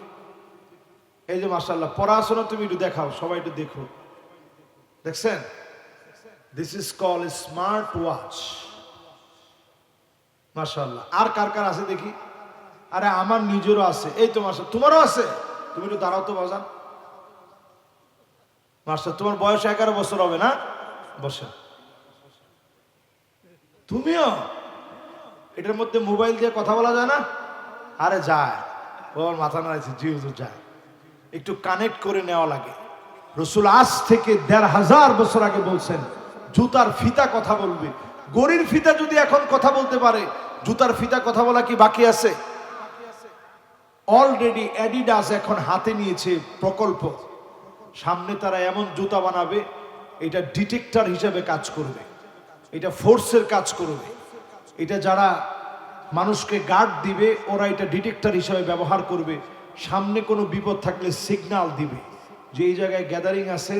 এই যে মাশাআল্লাহ, পড়াশোনা তুমি একটু দেখাও, সবাই একটু দেখো। দেখছেন? This is call smart watch. মাশাআল্লাহ। আর কার কার আছে দেখি? আরে আমার নিজেরও আছে। এই তো মাশাআল্লাহ, তোমারও আছে। তুমি একটু দাঁড়াও তো বাজান। মাশাআল্লাহ, তোমার বয়স 11 বছর হবে না? বসে। তুমিও? এটার মধ্যে মোবাইল দিয়ে কথা বলা যায় না? আরে যায়, ওর মাথা নাড়াইছে, জি হুজুর যায়। একটু কানেক্ট করে নেওয়া লাগে। রাসূল আজ থেকে 1500 বছর আগে বলছেন, জুতার ফিতা কথা বলবে। গড়ির ফিতা যদি এখন কথা বলতে পারে, জুতার ফিতা কথা বলা কি বাকি আছে? অলরেডি অ্যাডিডাস এখন হাতে নিয়েছে প্রকল্প। সামনে তারা এমন জুতা বানাবে, এটা ডিটেক্টর হিসেবে কাজ করবে, এটা ফোর্সের কাজ করবে। এটা যারা মানুষকে গার্ড দিবে, ওরা এটা ডিটেক্টর হিসেবে ব্যবহার করবে। সামনে কোনো বিপদ থাকলে সিগন্যাল দিবে যে এই জায়গায় গ্যাদারিং আছে,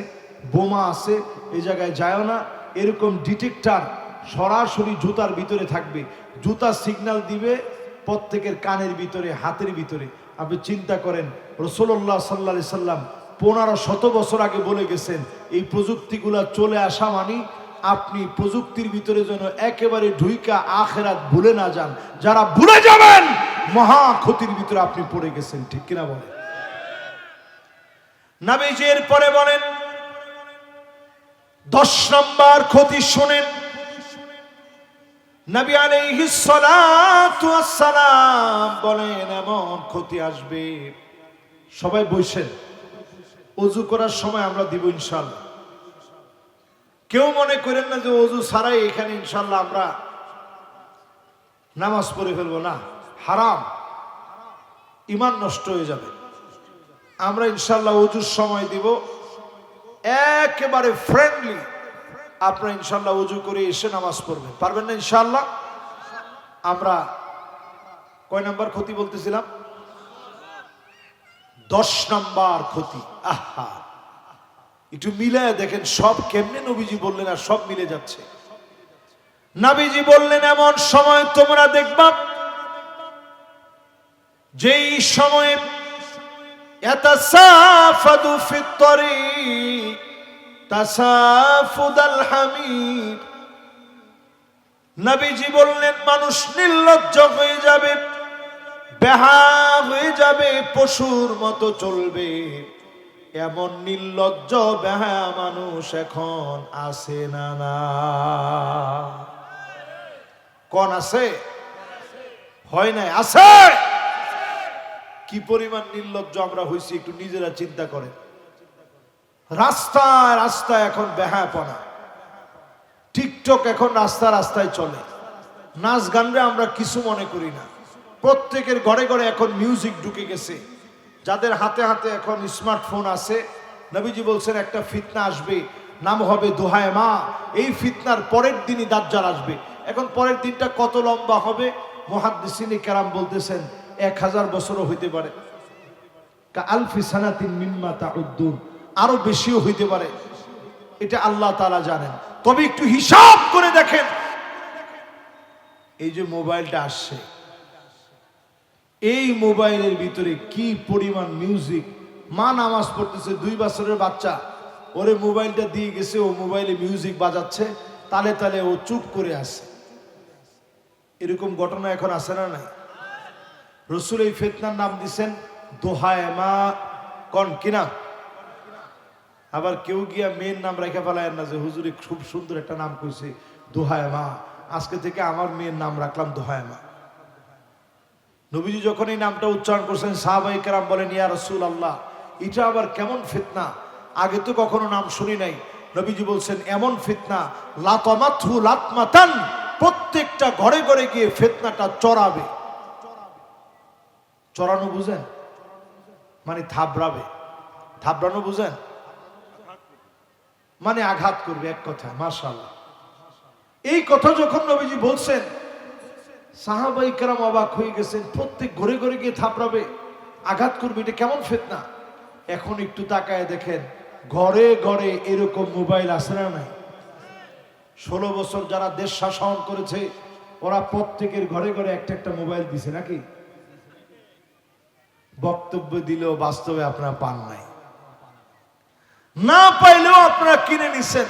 বোমা আছে, এই জায়গায় যায় না। এরকম ডিটেক্টর সরাসরি জুতার ভিতরে থাকবে। জুতা সিগন্যাল দিবে প্রত্যেকের কানের ভিতরে, হাতের ভিতরে। আপনি চিন্তা করেন, রাসূলুল্লাহ সাল্লাল্লাহু আলাইহি সাল্লাম 1500 বছর আগে বলে গেছেন, এই প্রযুক্তিগুলা চলে আসা মানে আপনি প্রযুক্তির ভিতরে যেন একেবারে ঢুইকা আখিরাত ভুলে না যান। যারা ভুলে যাবেন, মহা ক্ষতির ভিতরে আপনি পড়ে গেছেন। ঠিক কিনা বলেন? নবীজি এর পরে বলেন 10 নম্বর ক্ষতি শুনেন। নবী আলাইহিস সালাতু ওয়াস সালাম বলেন এমন ক্ষতি আসবে। সবাই বসেন, ওযু করার সময় আমরা দিব ইনশাআল্লাহ। কেউ মনে করেন না যে ওযু ছাড়াই এখানে ইনশাআল্লাহ আমরা নামাজ পড়ে ফেলবো, না, হারাম, ঈমান নষ্ট হয়ে যাবে। আমরা ইনশাআল্লাহ ওযুর সময় দিব একেবারে ফ্রেন্ডলি। আপনারা ইনশাআল্লাহ ওযু করে এসে নামাজ পড়বেন, পারবেন না ইনশাআল্লাহ? আমরা কয় নাম্বার ক্ষতি বলতেছিলাম? 10 নম্বর ক্ষতি। আহা, একটু মিলায় দেখেন সব কেমনে নবীজি বললেন আর সব মিলে যাচ্ছে। নবীজি বললেন এমন সময় তোমরা দেখবা যেই সময়ে ইয়াতাসাফাদু ফিত তরিক তাসাফুদাল হামির। নবীজি বললেন মানুষ নির্লজ্জ হয়ে যাবে, বেহা হয়ে যাবে, পশুর মতো চলবে। এমন নির্লজ্জ বেহা মানুষ এখন আছে না? না, কোন আছে? হয় নাই, আছে। কি পরিমাণ নির্লজ্জ আমরা হইছি একটু নিজেরা চিন্তা করেন। রাস্তায় রাস্তায় এখন বেহায়াপনা। টিকটক এখন রাস্তা রাস্তায় চলে। নাচ গানরে আমরা কিছু মনে করি না। প্রত্যেকের ঘরে ঘরে এখন মিউজিক ঢুকে গেছে। যাদের হাতে হাতে এখন স্মার্টফোন আছে, নবীজি বলছেন একটা ফিতনা আসবে, নাম হবে দোহায় মা। এই ফিতনার পরের দিনই দাজ্জাল আসবে। এখন পরের দিনটা কত লম্বা হবে মুহাদ্দিসিনে কেরাম বলতেছেন 1000 বছরও হইতে পারে, কা আলফি সানাতিন মিম্মা তাউদ্দুন, আরো বেশিও হইতে পারে, এটা আল্লাহ তাআলা জানেন। তবে একটু হিসাব করে দেখেন, এই যে মোবাইলটা আসছে, এই মোবাইলের ভিতরে কি পরিমাণ মিউজিক। মা নামাজ পড়তেছে, 2 বছরের বাচ্চা, ওরে মোবাইলটা দিয়ে গেছে, ও মোবাইলে মিউজিক বাজাচ্ছে, তালে তালে ও চুপ করে আছে। এরকম ঘটনা এখন আছে না নাই? রসুল এই ফিতনার নাম দিচ্ছেন দোহায় মা, কোন কিনা? আবার কেউ গিয়া মেয়ের নাম রেখে ফেলায় না যে হুজুরে খুব সুন্দর একটা নাম কইছে দোহায় মা, আজকে থেকে আমার মেয়ের নাম রাখলাম দোহায় মা। নবীজি যখন এই নামটা উচ্চারণ করছেন, সাহাবায়ে কেরাম বলেন, ইয়া রাসূলুল্লাহ, এটা আবার কেমন ফিতনা, আগে তো কখনো নাম শুনি নাই। নবীজি বলছেন, এমন ফিতনা লাতামাতহু লাতমাতান, প্রত্যেকটা ঘরে ঘরে গিয়ে ফিতনাটা চড়াবে। চড়ানো বুঝেন? মানে থাবড়াবে। থাবড়ানো বুঝেন? মানে আঘাত করবে, এক কথা। মাশাআল্লাহ, এই কথা যখন নবীজি বলছেন, সাহাবায়ে কেরাম অবাক হয়ে গেছেন। প্রত্যেক ঘরে ঘরে গিয়ে থাপড়াবে, আঘাত করবে, এটা কেমন ফিতনা? এখন একটু তাকায় দেখেন, ঘরে ঘরে এরকম মোবাইল আছে না নাই? 16 বছর যারা দেশ শাসন করেছে, ওরা প্রত্যেকের ঘরে ঘরে একটা একটা মোবাইল দিছে নাকি? বক্তব্য দিলেও বাস্তবে আপনারা পান নাই, না পাইলেও আপনারা কিনে নিছেন।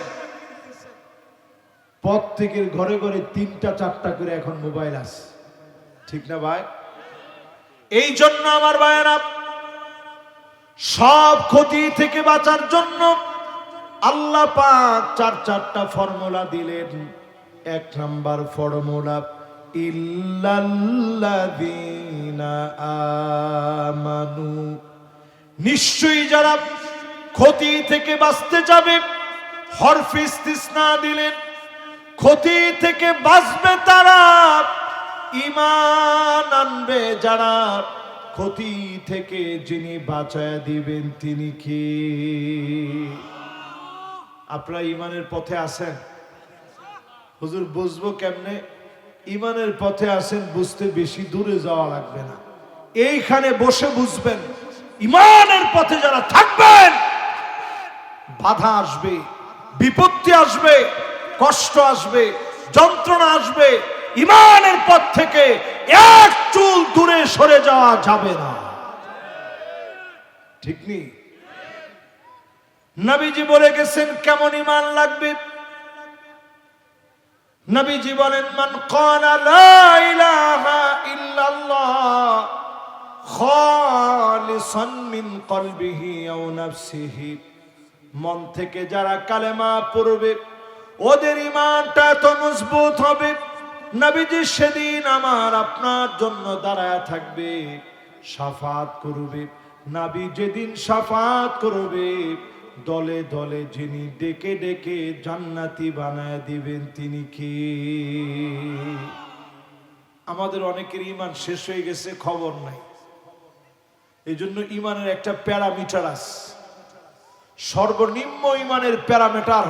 প্রত্যেকের ঘরে ঘরে 3টা 4টা করে এখন মোবাইল আছে, ঠিক না ভাই? এই জন্য আমার ভাইয়েরা, সব ক্ষতি থেকে বাঁচার জন্য আল্লাহ পাক 4টা ফর্মুলা দিলেন। 1 নাম্বার ফর্মুলা, ইল্লাল্লাযীনা আমানু, নিশ্চয়ই যারা ক্ষতি থেকে বাঁচতে যাবে, হরফে ইস্তিসনা দিলেন, ক্ষতি থেকে বাঁচবে তারা, ঈমান আনবে যারা, ক্ষতি থেকে যিনি বাঁচায় দিবেন তিনি কে? আপনারা ঈমানের পথে আছেন? হুজুর বুঝবো কেমনে? ঈমানের পথে আছেন, বুঝতে বেশি দূরে যাওয়া লাগবে না, এইখানে বসে বুঝবেন। ঈমানের পথে যারা থাকবেন, বাধা আসবে, বিপত্তি আসবে, কষ্ট আসবে, যন্ত্রণা আসবে, ঈমানের পথ থেকে এক চুল দূরে সরে যাওয়া যাবে না, ঠিক নেই? নবীজি বলে গেছেন কেমন ঈমান লাগবে। নবীজি বলেন, মান ক্বালা লা ইলাহা ইল্লাল্লাহ খালিসান মিন কলবিহি আও নাফসিহি, মন থেকে যারা কালেমা পড়বে, ওদের ঈমানটা এত মজবুত হবে, নবীজি সেদিন আমার আপনার জন্য দাঁড়ায় থাকবে, শাফাত করবে। নবী যেদিন শাফাত করবে, দলে দলে যিনি ডেকে ডেকে জান্নাতি বানায় দিবেন তিনি কে? আমাদের অনেকের ঈমান শেষ হয়ে গেছে, খবর নাই। এই জন্য ঈমানের একটা প্যারামিটার আছে। সর্বনিম্ন ঈমানের প্যারামিটার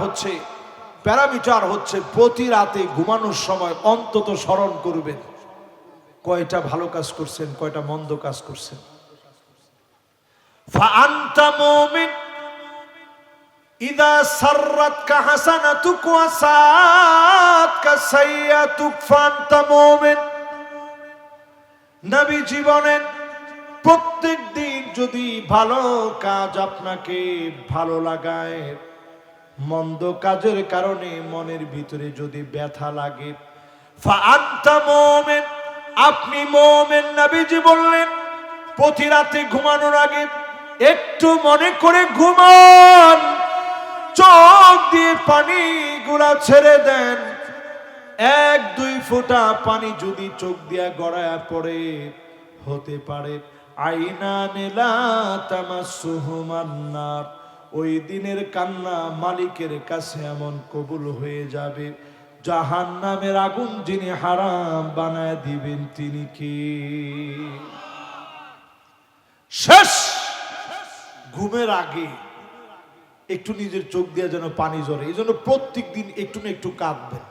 হচ্ছে প্রতি রাতে ঘুমানোর সময় অন্তত স্মরণ করবেন কয়টা ভালো কাজ করছেন, কয়টা মন্দ কাজ করছেন। ফাআনতা মুমিন ইযা সাররাতকা হাসানাতুক ওয়া সাআতকা সাইয়্যাতুক ফাআনতা মুমিন। নবী জীবনের প্রত্যেক দিন যদি ভালো কাজ আপনাকে ভালো লাগায়, মন্দ কাজের কারণে মনের ভিতরে যদি ব্যথা লাগে, ফাআনতা মুমিন, আপনি মুমিন। নবীজি বললেন, প্রতি রাতে ঘুমানোর আগে একটু মনে করে ঘুমান, চোখ দিয়ে পানিগুলা ছেড়ে দেন। 1-2 ফোঁটা পানি যদি চোখ দিয়া গড়ায় পড়ে, হতে পারে আইনানে লা তামাসসুহুমান নার, ওই দিনের কান্না মালিকের কাছে এমন কবুল হয়ে যাবে, জাহান্নামের আগুন যিনি হারাম বানায় দিবেন তিনি কে? শেষ ঘুমের আগে একটু নিজের চোখ দিয়ে যেন পানি ঝরে, এই জন্য প্রত্যেক দিন একটু না একটু কাঁদবেন।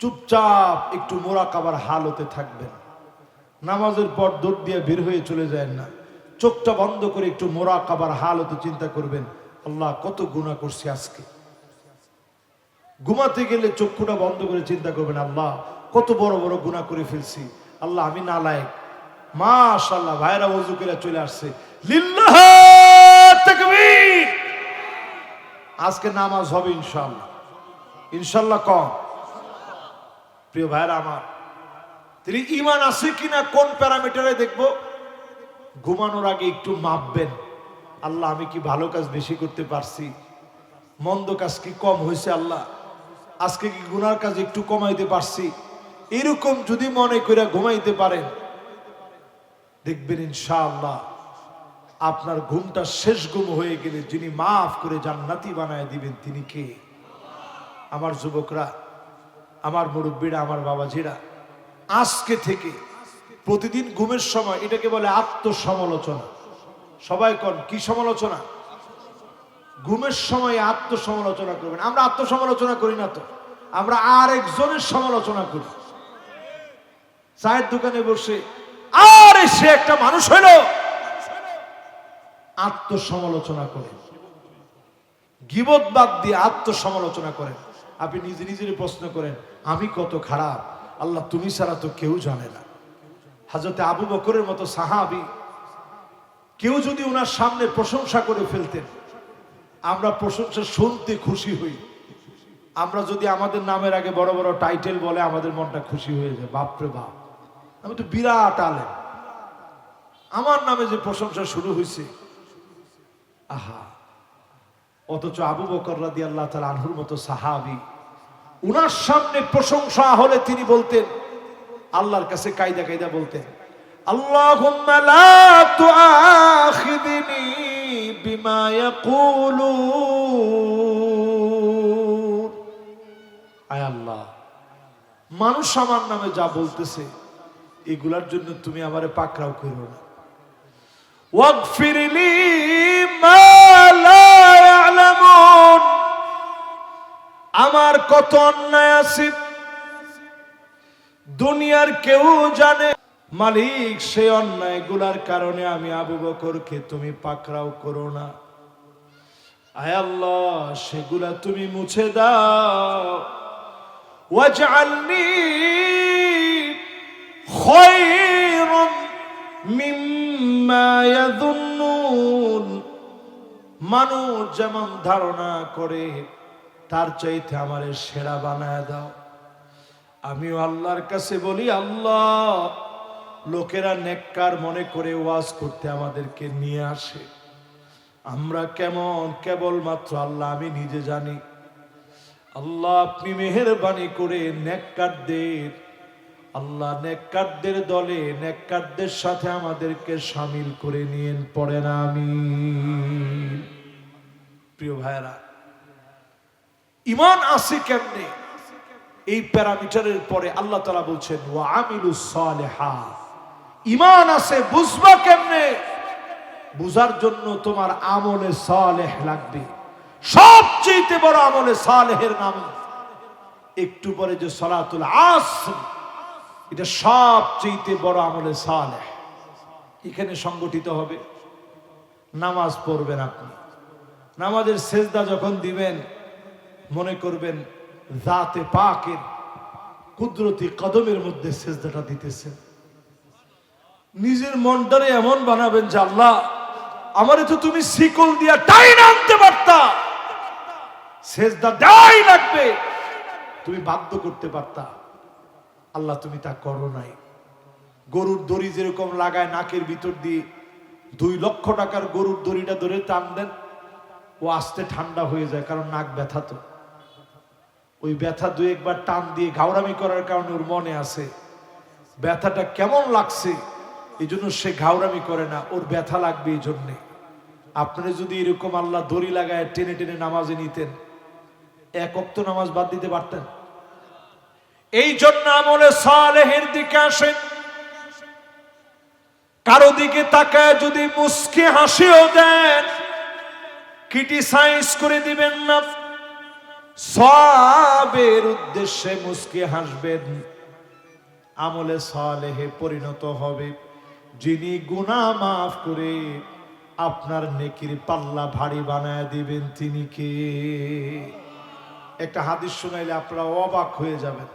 চুপচাপ একটু মোরাকাবার হালতে থাকবেন। নামাজের পর দৌড় দিয়ে বের হয়ে চলে যায় না, চোখটা বন্ধ করে একটু মোরাকাবার হালতে চিন্তা করবেন, আল্লাহ কত গুনাহ করছি আজকে। ঘুমাতে গেলে চক্ষুটা বন্ধ করে চিন্তা করবেন, আল্লাহ কত বড় বড় গুনাহ করে ফেলছি, আল্লাহ আমি নালায়েক। মাশাআল্লাহ, ভাইরা ওযু করে চলে আসছে, লিল্লাহ তাকবীর। আজকে নামাজ হবে ইনশাআল্লাহ, ইনশাআল্লাহ। কম প্রিয় ভাইরা আমার, তিনি ঈমান আছে কিনা কোন প্যারামিটারে দেখবো? ঘুমানোর আগে একটু মাপবেন, আল্লাহ আমি কি ভালো কাজ বেশি করতে পারছি, মন্দ কাজ কি কম হয়েছে, আল্লাহ আজকে কি গুনার কাজ একটু কমাইতে পারছি। এরকম যদি মনে করে ঘুমাইতে পারেন, দেখবেন ইনশাআল্লাহ আপনার ঘুমটা শেষ ঘুম হয়ে গেলে যিনি মাফ করে জান্নাতি বানায় দিবেন তিনি কে? আমার যুবকরা, আমার মুরব্বীরা, আমার বাবাজিরা, আজকে থেকে প্রতিদিন ঘুমের সময় এটাকে বলে আত্মসমালোচনা। সবাই কোন কি সমালোচনা? ঘুমের সময় আত্মসমালোচনা করবেন। আমরা আত্মসমালোচনা করি না তো, আমরা আরেকজনের সমালোচনা করি। চায়ের দোকানে বসে আরে সে একটা মানুষ হইল, আত্মসমালোচনা করেন। গীবত বাদ দিয়ে আত্মসমালোচনা করেন। আপনি নিজে নিজের প্রশ্ন করেন, আমি কত খারাপ, আল্লাহ তুমি ছাড়া তো কেউ জানে না। হযরতে আবু বকরের মতো সাহাবী, কেউ যদি ওনার সামনে প্রশংসা করে ফেলতেন, আমরা প্রশংসা শুনতে খুশি হই। আমরা যদি আমাদের নামের আগে বড় বড় টাইটেল বলে, আমাদের মনটা খুশি হয়ে যায়, বাপরে বাপ আমি তো বিরাট আলেম, আমার নামে যে প্রশংসা শুরু হয়েছে, আহা। অথচ আবু বকর রাদিয়াল্লাহু তাআলা আনহুর মতো সাহাবী, উনার সামনে প্রশংসা হলে তিনি বলতেন, আল্লাহর কাছে কায়দা কায়দা বলতেন, আল্লাহুম্মা লা তুআখিযনি বিমা ইয়াকুলুন। আয় আল্লাহ, মানুষ আমার নামে যা বলতেছে এগুলার জন্য তুমি আমারে পাকড়াও করো না। ওয়াগফিরলি মা লা ইয়ালামুন। আমার কত অন্যায় আছে দুনিয়ার কেউ জানে, মালিক সেই অন্যায়গুলার কারণে আমি আবু বকরকে তুমি পাকড়াও করো না। আয় আল্লাহ, সেগুলা তুমি মুছে দাও। ওয়াজআলনি খায়রাম মিম্মা ইয়াযুন্নুন। মানুষ যেমন ধারণা করে তার চাইতে আমারে সেরা বানায় দাও। আমিও আল্লাহর কাছে বলি, আল্লাহ লোকেরা নেককার মনে করে ওয়াজ করতে আমাদেরকে নিয়ে আসে, আমরা কেমন কেবলমাত্র আল্লাহ আমি নিজে জানি। আল্লাহ আপনি মেহেরবানি করে নেককারদের, আল্লাহ নেককারদের দলে, নেককারদের সাথে আমাদেরকে শামিল করে নিয়েন, পড়েন আমিন। প্রিয় ভাইরা, ঈমান আছে কেমনে? এই প্যারামিটারের পরে আল্লাহ তাআলা বলছেন ওয়া আমিলুস সালিহাত। ঈমান আছে বুঝবা কেমনে? বুঝার জন্য তোমার আমলে সালেহ লাগবে। সবচেয়ে বড় আমলে সালেহের নাম একটু পরে যে সালাতুল আসর, এটা সবচেয়ে বড় আমলে সালেহ। এখানে সংগঠিত হবে। নামাজ পড়বেন আপনি, নামাজের সেজদা যখন দিবেন মনে করবেন জাতে পাকের কুদরতি কদমের মধ্যে সেজদাটা দিতেছেন। নিজের মনটারে এমন বানাবেন যে আল্লাহ আমারে তো তুমি শিকল দিয়া টাইন আনতে পারতা, সেজদা দেওয়াই লাগবে, তুমি বাধ্য করতে পারতা, আল্লাহ তুমি তা করো নাই। গরুর দড়ি যেরকম লাগায় নাকের ভিতর দিয়ে, 2 লক্ষ টাকার গরুর দড়িটা ধরে টান দেন, ও আস্তে ঠান্ডা হয়ে যায়, কারণ নাক ব্যথা। তো ওই ব্যথা 2-1 বার টান দিয়ে ঘাউরামি করার কারণে ওর মনে আছে ব্যথাটা কেমন লাগছে, এই জন্য সে ঘাউরামি করে না, ওর ব্যথা লাগবে এই জন্যে। আপনারা যদি এরকম আল্লাহ দড়ি লাগায় টেনে টেনে নামাজে নিতেন, 1 ওয়াক্ত নামাজ বাদ দিতে পারতেন। এই জন্য আমলে সালেহের দিকে আসেন। কারো দিকে তাকায় যদি মুস্কি হাসিও দেন, ক্রিটিসাইজ করে দিবেন না। সওয়াবের উদ্দেশ্যে মুস্কি হাসবেন, আমলে সালেহে পরিণত হবে। যিনি গুনাহ মাফ করে আপনার নেকির পাল্লা ভারী বানায় দিবেন তিনি কে? একটা হাদিস শুনাইলে আপনারা অবাক হয়ে যাবেন।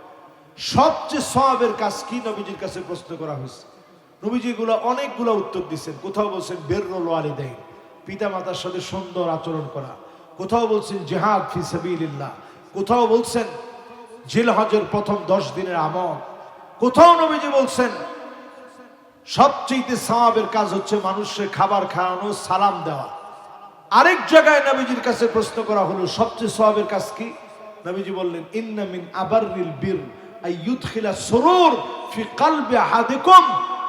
সবচেয়ে সওয়াবের কাজ কি নবীজির কাছে প্রশ্ন করা হয়েছে। নবীজি অনেকগুলো উত্তর দিচ্ছেন। কোথাও বলছেন বিররুল ওয়ালিদাইন, পিতা মাতার সাথে সুন্দর আচরণ করা। কোথাও বলছেন জিহাদ ফি সাবিলিল্লাহ। কোথাও বলছেন জিলহজের প্রথম 10 দিনের আমল। কোথাও নবীজি বলছেন সবচেয়ে সওয়াবের কাজ হচ্ছে মানুষের খাবার খাওয়ানো, সালাম দেওয়া। আরেক জায়গায় নবীজির কাছে প্রশ্ন করা হলো সবচেয়ে সওয়াবের কাজ কি? নবীজি বললেন ইন্না মিন আবাররিল বির আইয়ুদখিলা সুরুর ফি কলবি আহাদিকুম,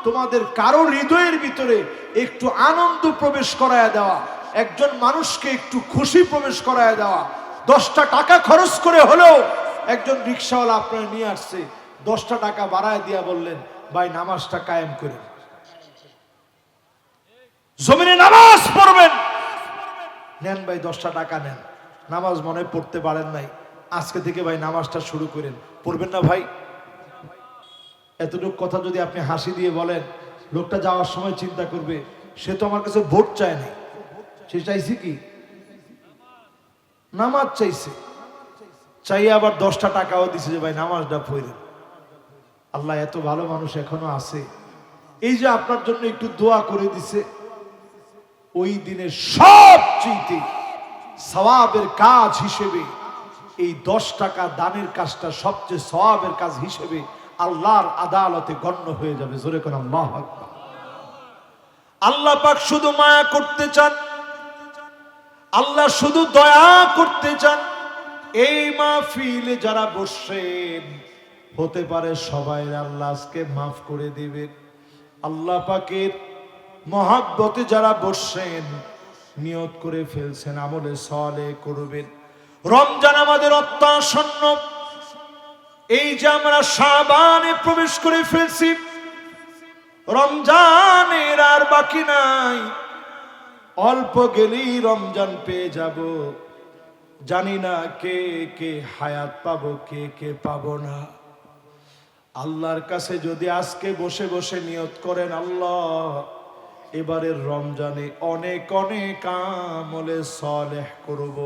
তোমাদের কারো হৃদয়ের ভিতরে একটু আনন্দ প্রবেশ করায় দেওয়া, একজন মানুষকে একটু খুশি প্রবেশ করায় দেওয়া। 10টা টাকা খরচ করে হলেও একজন রিকশাওয়ালা আপনার নিয়ে আসছে, 10টা টাকা বাড়ায় দিয়া বললেন ভাই নামাজটা কায়েম করেন, জমিনে নামাজ পড়বেন। নেন ভাই 10টা টাকা নেন, নামাজ মনে পড়তে পারেন নাই, আজকে থেকে ভাই নামাজটা শুরু করেন, পড়বেন না ভাই? এতটুকু কথা যদি আপনি হাসি দিয়ে বলেন, লোকটা যাওয়ার সময় চিন্তা করবে সে তো আমার কাছে ভোট চায় না, সে চাইছে কি? নামাজ চাইছে। চাইয়ে আবার 10টা টাকাও দিছে যে ভাই নামাজটা পড়েন। আল্লাহ এত ভালো মানুষ এখনো আছে, এই যে আপনার জন্য একটু দোয়া করে দিছে। ওই দিনের সবচেয়ে সওয়াবের কাজ হিসেবে এই 10 টাকা দানের কাজটা সবচেয়ে সওয়াবের কাজ হিসেবে আল্লাহর আদালতে গণ্য হয়ে যাবে। জোরে করে আল্লাহু আকবার। আল্লাহ পাক শুধু মায়া করতে চান, আল্লাহ শুধু দয়া করতে চান। এই মাহফিলে যারা বসেন হতে পারে সবাই আল্লাহ আজকে মাফ করে দিবেন। আল্লাহ পাকের মহাব্বতে যারা বসেন নিয়ত করে ফেলছেন আমলে সালেহ করবেন। রমজান আমাদের অত্যাসন্ন। এই যে আমরা শাবানে প্রবেশ করে ফেলছি, রমজানের আর বাকি নাই, অল্প গেলেই রমজান পেয়ে যাব। জানি না কে কে হায়াত পাবো, কে কে পাবো না। আল্লাহর কাছে যদি আজকে বসে বসে নিয়ত করেন আল্লাহ এবারের রমজানে অনেক অনেক আমলে সালেহ করব,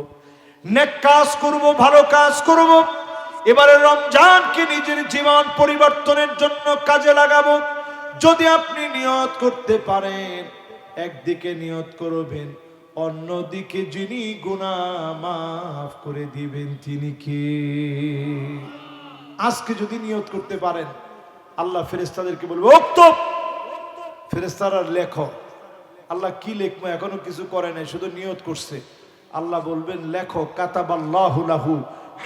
নেক কাজ করব, ভালো কাজ করব, এবারের রমজানকে নিজের জীবন পরিবর্তনের জন্য কাজে লাগাবো। যদি আপনি নিয়ত করতে পারেন, একদিকে নিয়ত করবেন, অন্যদিকে যিনি গুনাহ মাফ করে দিবেন তিনি কে? আজকে যদি নিয়ত করতে পারেন, আল্লাহ ফেরেশতাদেরকে বলবে উক্তব, ফেরেশতারা লেখো। আল্লাহ কি লিখবো? এখনো কিছু করে নাই, শুধু নিয়ত করছে। আল্লাহ বলবেন লেখো কাতাবাল্লাহু লাহু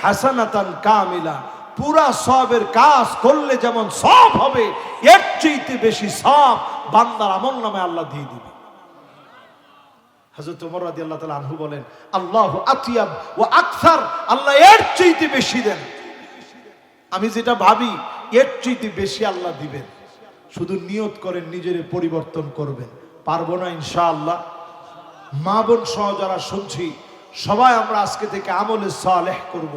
হাসানাতান কামিলা। পুরা সওয়াবের কাজ করলে যেমন সওয়াব হবে, এর চেয়ে বেশি সওয়াব বান্দার আমলনামায় আল্লাহ দিয়ে দিবে। হযরত ওমর রাদিয়াল্লাহু তাআলা আনহু বলেন আল্লাহু আতিয়াব ওয়া আকসার, আল্লাহ এর চেয়ে বেশি দেন। আমি যেটা ভাবি এর চেয়ে বেশি আল্লাহ দিবেন। শুধু নিয়ত করেন, নিজের পরিবর্তন করবেন। পারবো না ইনশাআল্লাহ? মা বোন সহ যারা শুনছি সবাই আমরা আজকে থেকে আমলে সালেহ করব,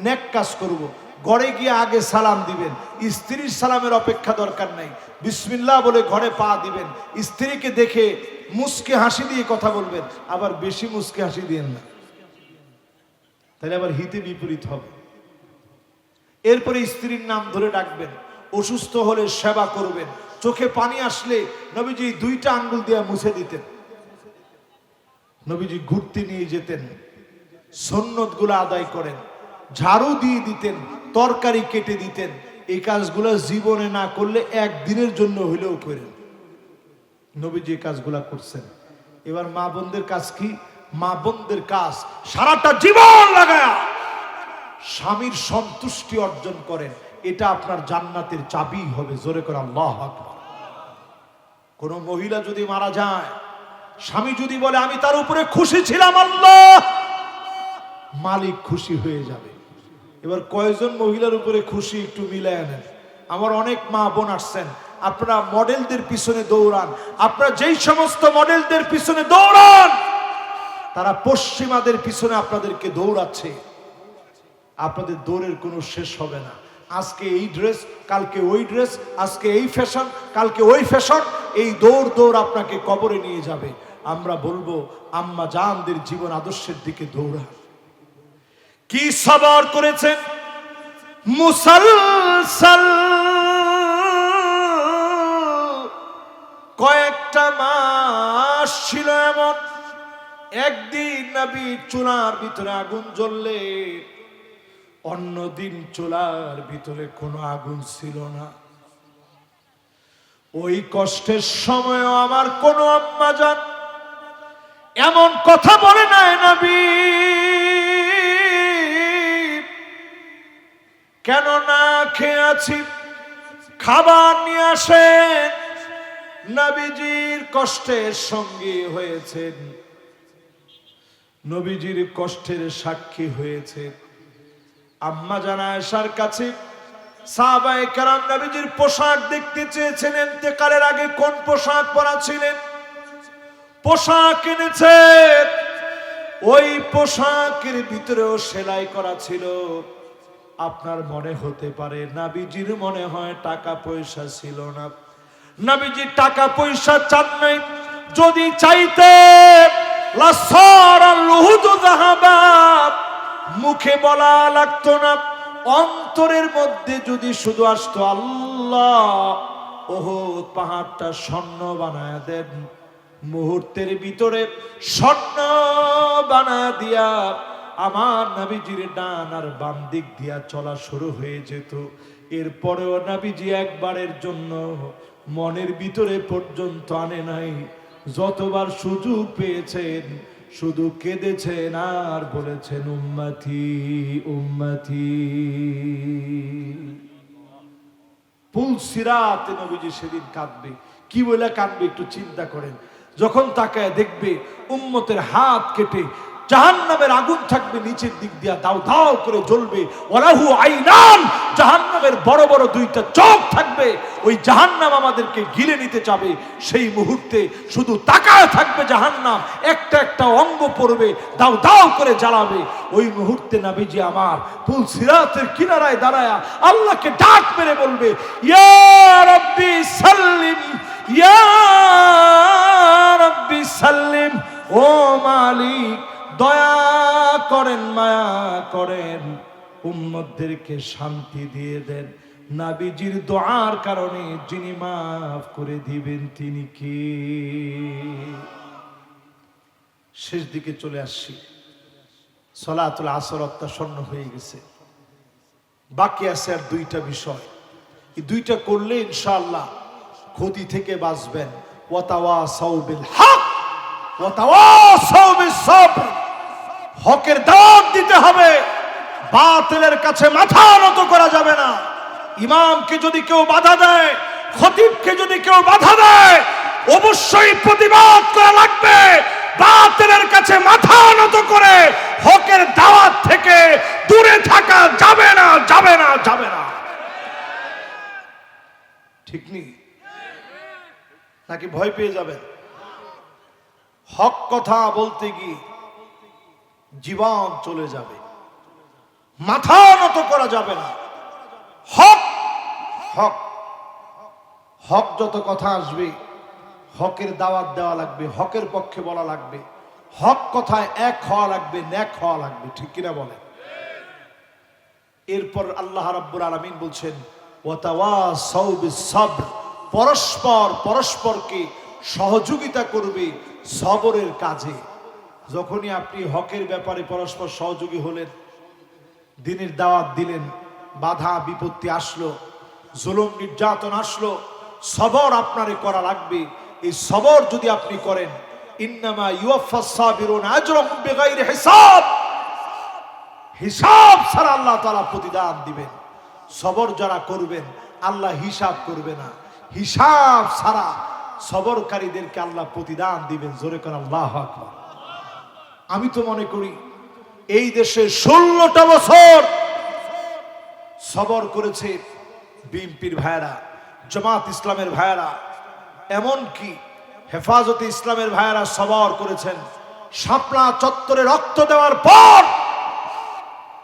নেক কাজ করব। ঘরে গিয়ে আগে সালাম দিবেন, স্ত্রীর সালামের অপেক্ষা দরকার নাই, বিসমিল্লাহ বলে ঘরে পা দিবেন। স্ত্রীকে দেখে মুস্কি হাসি দিয়ে কথা বলবেন, আবার বেশি মুস্কি হাসি দিয়েন না, তাহলে আবার হিতে বিপরীত হবে। এরপরে স্ত্রীর নাম ধরে ডাকবেন, অসুস্থ হলে সেবা করবেন। চোখে পানি আসলে নবীজি 2টা আঙ্গুল দিয়ে মুছে দিতেন। নবীজি ঘুরতে নিয়ে যেতেন, সুন্নতগুলো আদায় করেন, ঝাড়ু দিয়ে দিতেন, তরকারি কেটে দিতেন। এই কাজগুলো জীবনে না করলে একদিনের জন্য হইলেও করেন। নবীজি এই কাজগুলা করছেন। এবার মা বোনদের কাজ কি? মা বোনদের কাজ সারাটা জীবন লাগায়া স্বামীর সন্তুষ্টি অর্জন করেন। এটা আপনার জান্নাতের চাবি হবে। জোরে করে আল্লাহু আকবার। কোন মহিলা যদি মারা যায়, স্বামী যদি বলে আমি তার উপরে খুশি ছিলাম, আল্লাহ মালিক খুশি হয়ে যাবে। এবার কয়জন মহিলার উপরে খুশি একটু মিলায় নেন। আমার অনেক মা বোন আসছেন, আপনারা মডেলদের পিছনে দৌড়ান। আপনারা যেই সমস্ত মডেলদের পিছনে দৌড়ান, তারা পশ্চিমাদের পিছনে আপনাদেরকে দৌড়াচ্ছে। আপনাদের দৌড়ের কোনো শেষ হবে না। আজকে এই ড্রেস, কালকে ওই ড্রেস, আজকে এই ফ্যাশন, কালকে ওই ফ্যাশন, এই দৌড় দৌড় আপনাকে কবরে নিয়ে যাবে। আমরা বলবো আম্মা জানদের জীবন আদর্শের দিকে দৌড়া। কি সবর করেছেন মুসলসল, কয়েকটা মাস ছিল এমন, একদিন নবী চুলার ভিতরে আগুন জ্বললে অন্যদিন চুলার ভিতরে কোনো আগুন ছিল না। ওই কষ্টের সময় আমার কোনো আম্মা জান এমন কথা বলে নাই, নবী কেন না খেয়ে আছি, খাবার নিয়ে আসেন। নবীজির কষ্টের সঙ্গী হয়েছেন, নবীজির কষ্টের সাক্ষী হয়েছে আম্মা জান আয়েশার কাছে সাহাবায়ে কেরাম নবীজির পোশাক দেখতে চেয়েছেন। ইন্তেকালের আগে কোন পোশাক পরা ছিলেন, পোশাক এনেছেন, ওই পোশাকের ভিতরেও সেলাই করা ছিল। আপনার মনে হতে পারে নবীজির মনে হয় টাকা পয়সা ছিল না। নবীজি টাকা পয়সা চান নাই, যদি চাইতেন লাসারাল লুহুদু যাহাবা, মুখে বলা লাগতো না, অন্তরের মধ্যে যদি শুধু আসতো আল্লাহ ওহদ পাহাড়টা স্বর্ণ বানায় দেন, মুহূর্তের ভিতরে স্বর্ণ বানায় দিয়া আমার নবীজির ডান আর বাম দিক দিয়া চলা শুরু হয়ে যেত। এরপরেও নবীজি একবারের জন্য মনের ভিতরে পর্যন্ত আনে নাই। যতবার সুযোগ পেয়েছেন শুধু কেঁদেছেন আর বলেছেন উম্মতি উম্মতি। পুলসিরাতে নবীজি সেদিন কাঁদবে। কি বলে কাঁদবে একটু চিন্তা করেন। যখন তাকায় দেখবে উম্মতের হাত কেটে জাহান্নামের আগুন থাকবে, নিচের দিক দিয়া দাও দাও করে জ্বলবে। ওয়ালাহু আইনান, জাহান্নামের বড় বড় দুইটা চোখ থাকবে। ওই জাহান্নাম আমাদেরকে গিলে নিতে চাবে। সেই মুহূর্তে শুধু তাকায় থাকবে জাহান্নাম, একটা একটা অঙ্গ পড়বে, দাও দাও করে জ্বালাবে। ওই মুহূর্তে নবীজি আমার পুলসিরাতের কিনারায় দাঁড়ায়া আল্লাহকে ডাক মেরে বলবে, ইয়া রাব্বি সাল্লিম, ইয়া রাব্বি সাল্লিম, ও মালিক দয়া করেন, মায়া করেন, উম্মতদেরকে শান্তি দিয়ে দেন। নবীজির দোয়ার কারণে যিনি মাফ করে দিবেন তিনি কে? শেষ দিকে চলে আসছি। সালাতুল আসর অত্যাসন্ন হয়ে গেছে। বাকি আছে আর দুইটা বিষয়। এই দুইটা করলে ইনশাআল্লাহ ক্ষতি থেকে বাঁচবেন। ওয়াতাওয়াসাউ বিল হক ওয়াতাওয়াসাউ বিস সাবর। হকের দাওয়াত দিতে হবে, বাতিলের কাছে মাথা নত করা যাবে না। ইমামকে যদি কেউ বাধা দেয়, খতিবকে যদি কেউ বাধা দেয়, অবশ্যই প্রতিবাদ করা লাগবে। বাতিলের কাছে মাথা নত করে হকের দাওয়াত থেকে দূরে থাকা যাবে না, যাবে না, যাবে না। ঠিক নেই নাকি ভয় পেয়ে যাবেন? হক কথা বলতে গিয়ে জীবন চলে যাবে, মাথা নত করা যাবে না। হক হক হক যত কথা আসবে হকের দাওয়াত দেওয়া লাগবে, হকের পক্ষে বলা লাগবে, হক কথায় এক হওয়া লাগবে, ন্যাক হওয়া লাগবে। ঠিক কিনা বলেন? এরপর আল্লাহ রাব্বুল আলামিন বলছেন ওয়াতাওয়াসাউ বিস সাবর, পরস্পর পরস্পরকে সহযোগিতা করবে সবরের কাজে। যখনই আপনি হকের ব্যাপারে পরস্পর সহযোগী হলেন, দ্বীনের দাওয়াত দিলেন, বাধা বিপত্তি আসলো, জুলুম নির্যাতন আসলো, সবর আপনারে করা লাগবে। এই সবর যদি আপনি করেন, ইন্নামা ইউওয়াফাস সাবিরুনা আজরাহুম বিগাইরি হিসাব, হিসাব ছাড়া আল্লাহ তাআলা প্রতিদান দিবেন। সবর যারা করবেন আল্লাহ হিসাব করবে না, হিসাব ছাড়া সবরকারীদেরকে আল্লাহ প্রতিদান দিবেন। জোরে করে আল্লাহু আকবার। আমি তো মনে করি এই দেশে 16টা বছর সবর করেছে বিএনপির ভাইয়েরা, জামাত ইসলামের ভাইয়েরা, এমনকি হেফাজতে ইসলামের ভাইয়েরা সবর করেছেন। শাপলা চত্বরে রক্ত দেওয়ার পর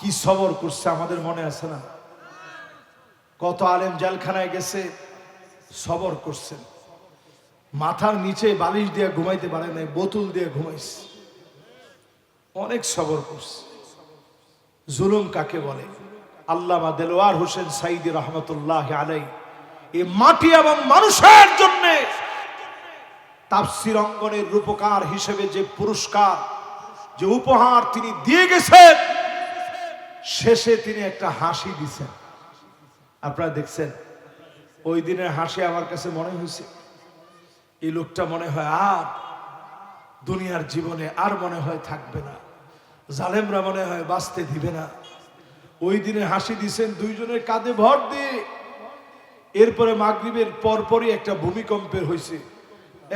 কি সবর করছে আমাদের মনে আছে না? কত আলেম জেলখানায় গেছে, সবর করছেন, মাথার নিচে বালিশ দিয়ে ঘুমাইতে পারে নাই, বোতল দিয়ে ঘুমাইছে, অনেক সবর করছে। জুলুম কাকে বলে? আল্লামা দেলোয়ার হোসেন সাইদি রহমতুল্লাহ আলাই এই মাটি এবং মানুষের জন্য তাফসীর অঙ্গনের রূপকার হিসেবে যে পুরস্কার, যে উপহার তিনি দিয়ে গেছেন, শেষে তিনি একটা হাসি দিছেন। আপনারা দেখছেন, ওই দিনের হাসি আমার কাছে মনে হয়েছে এই লোকটা মনে হয় আর দুনিয়ার জীবনে আর মনে হয় থাকবে না, জালেমরা মনে হয় বাঁচতে দিবে না। ওই দিনে হাসি দিছেন দুইজনের কাঁধে ভর দিয়ে। এরপরে মাগরিবের পরপরই একটা ভূমিকম্পের হয়েছে,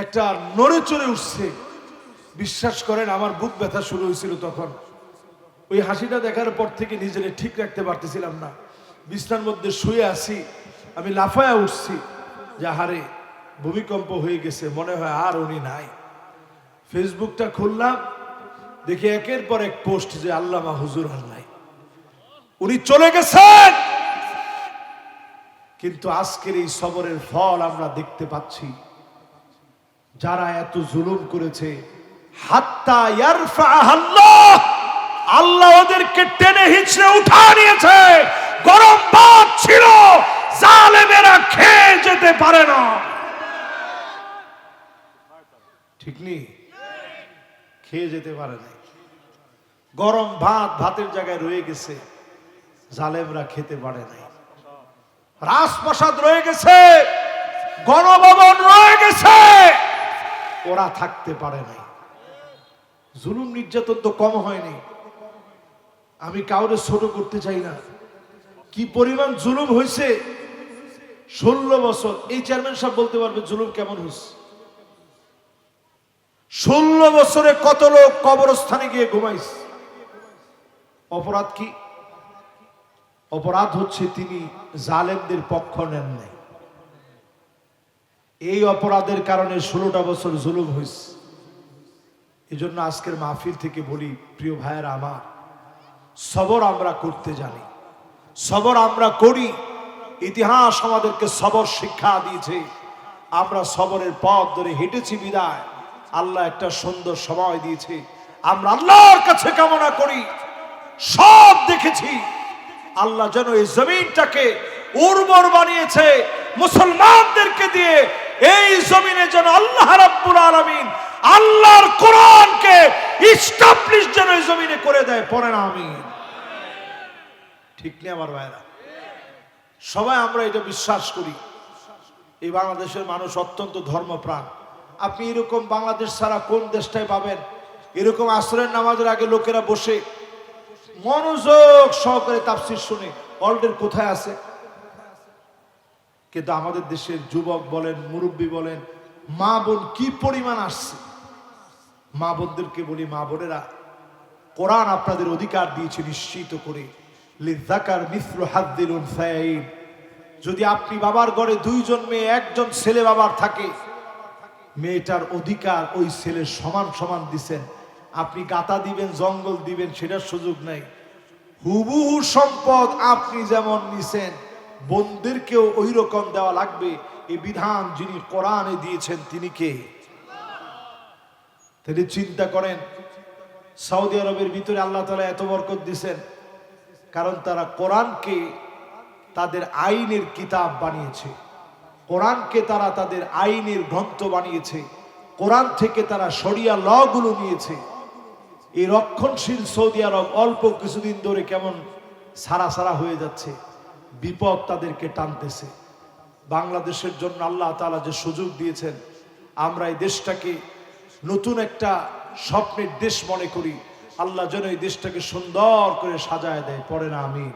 একটা নড়ে চড়ে উঠছে। বিশ্বাস করেন আমার বুক ব্যথা শুরু হয়েছিল তখন। ওই হাসিটা দেখার পর থেকে নিজেকে ঠিক রাখতে পারতেছিলাম না। বিছানার মধ্যে শুয়ে আছি, আমি লাফায়া উঠছি যে হারে ভূমিকম্প হয়ে গেছে, মনে হয় আর উনি নাই। ফেসবুকটা খুললাম, দেখি একের পর এক পোস্ট যে আল্লামা হুজুর আর নাই, উনি চলে গেছেন। কিন্তু আজকের এই সবরের ফল আমরা দেখতে পাচ্ছি। যারা এত জুলুম করেছে, হাত্তা ইয়ারফাআহা আল্লাহ, আল্লাহ ওদেরকে টেনে হিঁচড়ে উঠা নিয়েছে। গরম ভাত ছিল, জালেমেরা খেয়ে যেতে পারে না। ঠিক নেই? খেয়ে যেতে পারে না। গরম ভাত ভাতের জায়গায় রয়ে গেছে, জালেমরা খেতে পারে নাই। রাজপ্রাসাদ রয়ে গেছে, গণভবন রয়ে গেছে, ওরা থাকতে পারে নাই। জুলুম নির্যাতন তো কম হয়নি। আমি কাউরে ছোট করতে চাই না, কি পরিমাণ জুলুম হয়েছে। 16 বছর, এই চেয়ারম্যান সাহেব বলতে পারবে জুলুম কেমন হয়েছে। 16 বছরে কত লোক কবরস্থানে গিয়ে ঘুমাইছে। অপরাধ কি? অপরাধ হচ্ছে তিনি জালেমদের পক্ষ নেন নাই। এই অপরাধের কারণে 16টা বছর জুলুম হয়েছে। এই জন্য আজকের মাহফিল থেকে বলি, প্রিয় ভাইয়েরা আমার, সবর আমরা করতে জানি, সবর আমরা করি। ইতিহাস আমাদেরকে সবর শিক্ষা দিয়েছে। আমরা সবরের পথ ধরে হেঁটেছি বিদায় আল্লাহ একটা সুন্দর সময় দিয়েছে। আমরা আল্লাহর কাছে কামনা করি, সব দেখেছি আল্লাহ যেন এই জমিনটাকে উর্বর বানিয়েছে মুসলমানদেরকে দিয়ে। এই জমিনে যেন আল্লাহ রাব্বুল আলামিন আল্লাহর কোরআনকে ইস্টাবলিশ যেন এই জমিনে করে দেয়। পড়েন আমিন। ঠিক নেই আমার ভাইরা? সবাই আমরা এটা বিশ্বাস করি। এই বাংলাদেশের মানুষ অত্যন্ত ধর্মপ্রাণ। আপনি এরকম বাংলাদেশ ছাড়া কোন দেশটায় পাবেন? এরকম আসরের নামাজের আগে লোকেরা বসে মনোযোগ সহকারে তাফসীর শুনে অলরেডি কোথায় আছে। কিন্তু আমাদের দেশের যুবক বলেন, মুরব্বী বলেন, মা বোন কি পরিমাণ আসছে। মা বোনদেরকে বলি, মা বোনেরা, কোরআন আপনাদের অধিকার দিয়েছে নিশ্চিত করে, লিযাকার মিসলু হাজ্জিল উনসায়াইন। যদি আপনি বাবার ঘরে 2 জন মেয়ে, 1 জন ছেলে বাবার থাকে, মেয়েটার অধিকার ওই ছেলের সমান সমান দিছেন। আপনি গাতা দিবেন, জঙ্গল দিবেন, সেটার সুযোগ নাই। হুবহু সম্পদ আপনি যেমন নিছেন, বোনদেরকেও ওই রকম দেওয়া লাগবে। এই বিধান যিনি কোরআনে দিয়েছেন তিনি কে? তাহলে চিন্তা করেন, সৌদি আরবের ভিতরে আল্লাহ তাআলা এত বরকত দিয়েছেন, কারণ তারা কোরআনকে তাদের আইনের কিতাব বানিয়েছে। কোরআনকে তারা তাদের আইনের গ্রন্থ বানিয়েছে। কোরআন থেকে তারা শরিয়া ল গুলো নিয়েছে। এই রক্ষণশীল সৌদি আরব অল্প কিছুদিন ধরে কেমন সারা সারা হয়ে যাচ্ছে, বিপদ তাদেরকে টানতেছে। বাংলাদেশের জন্য আল্লাহ তাআলা যে সুযোগ দিয়েছেন, আমরা এই দেশটাকে নতুন একটা স্বপ্নের দেশ মনে করি। আল্লাহ যেন এই দেশটাকে সুন্দর করে সাজায় দেয়। পড়ে না আমিন।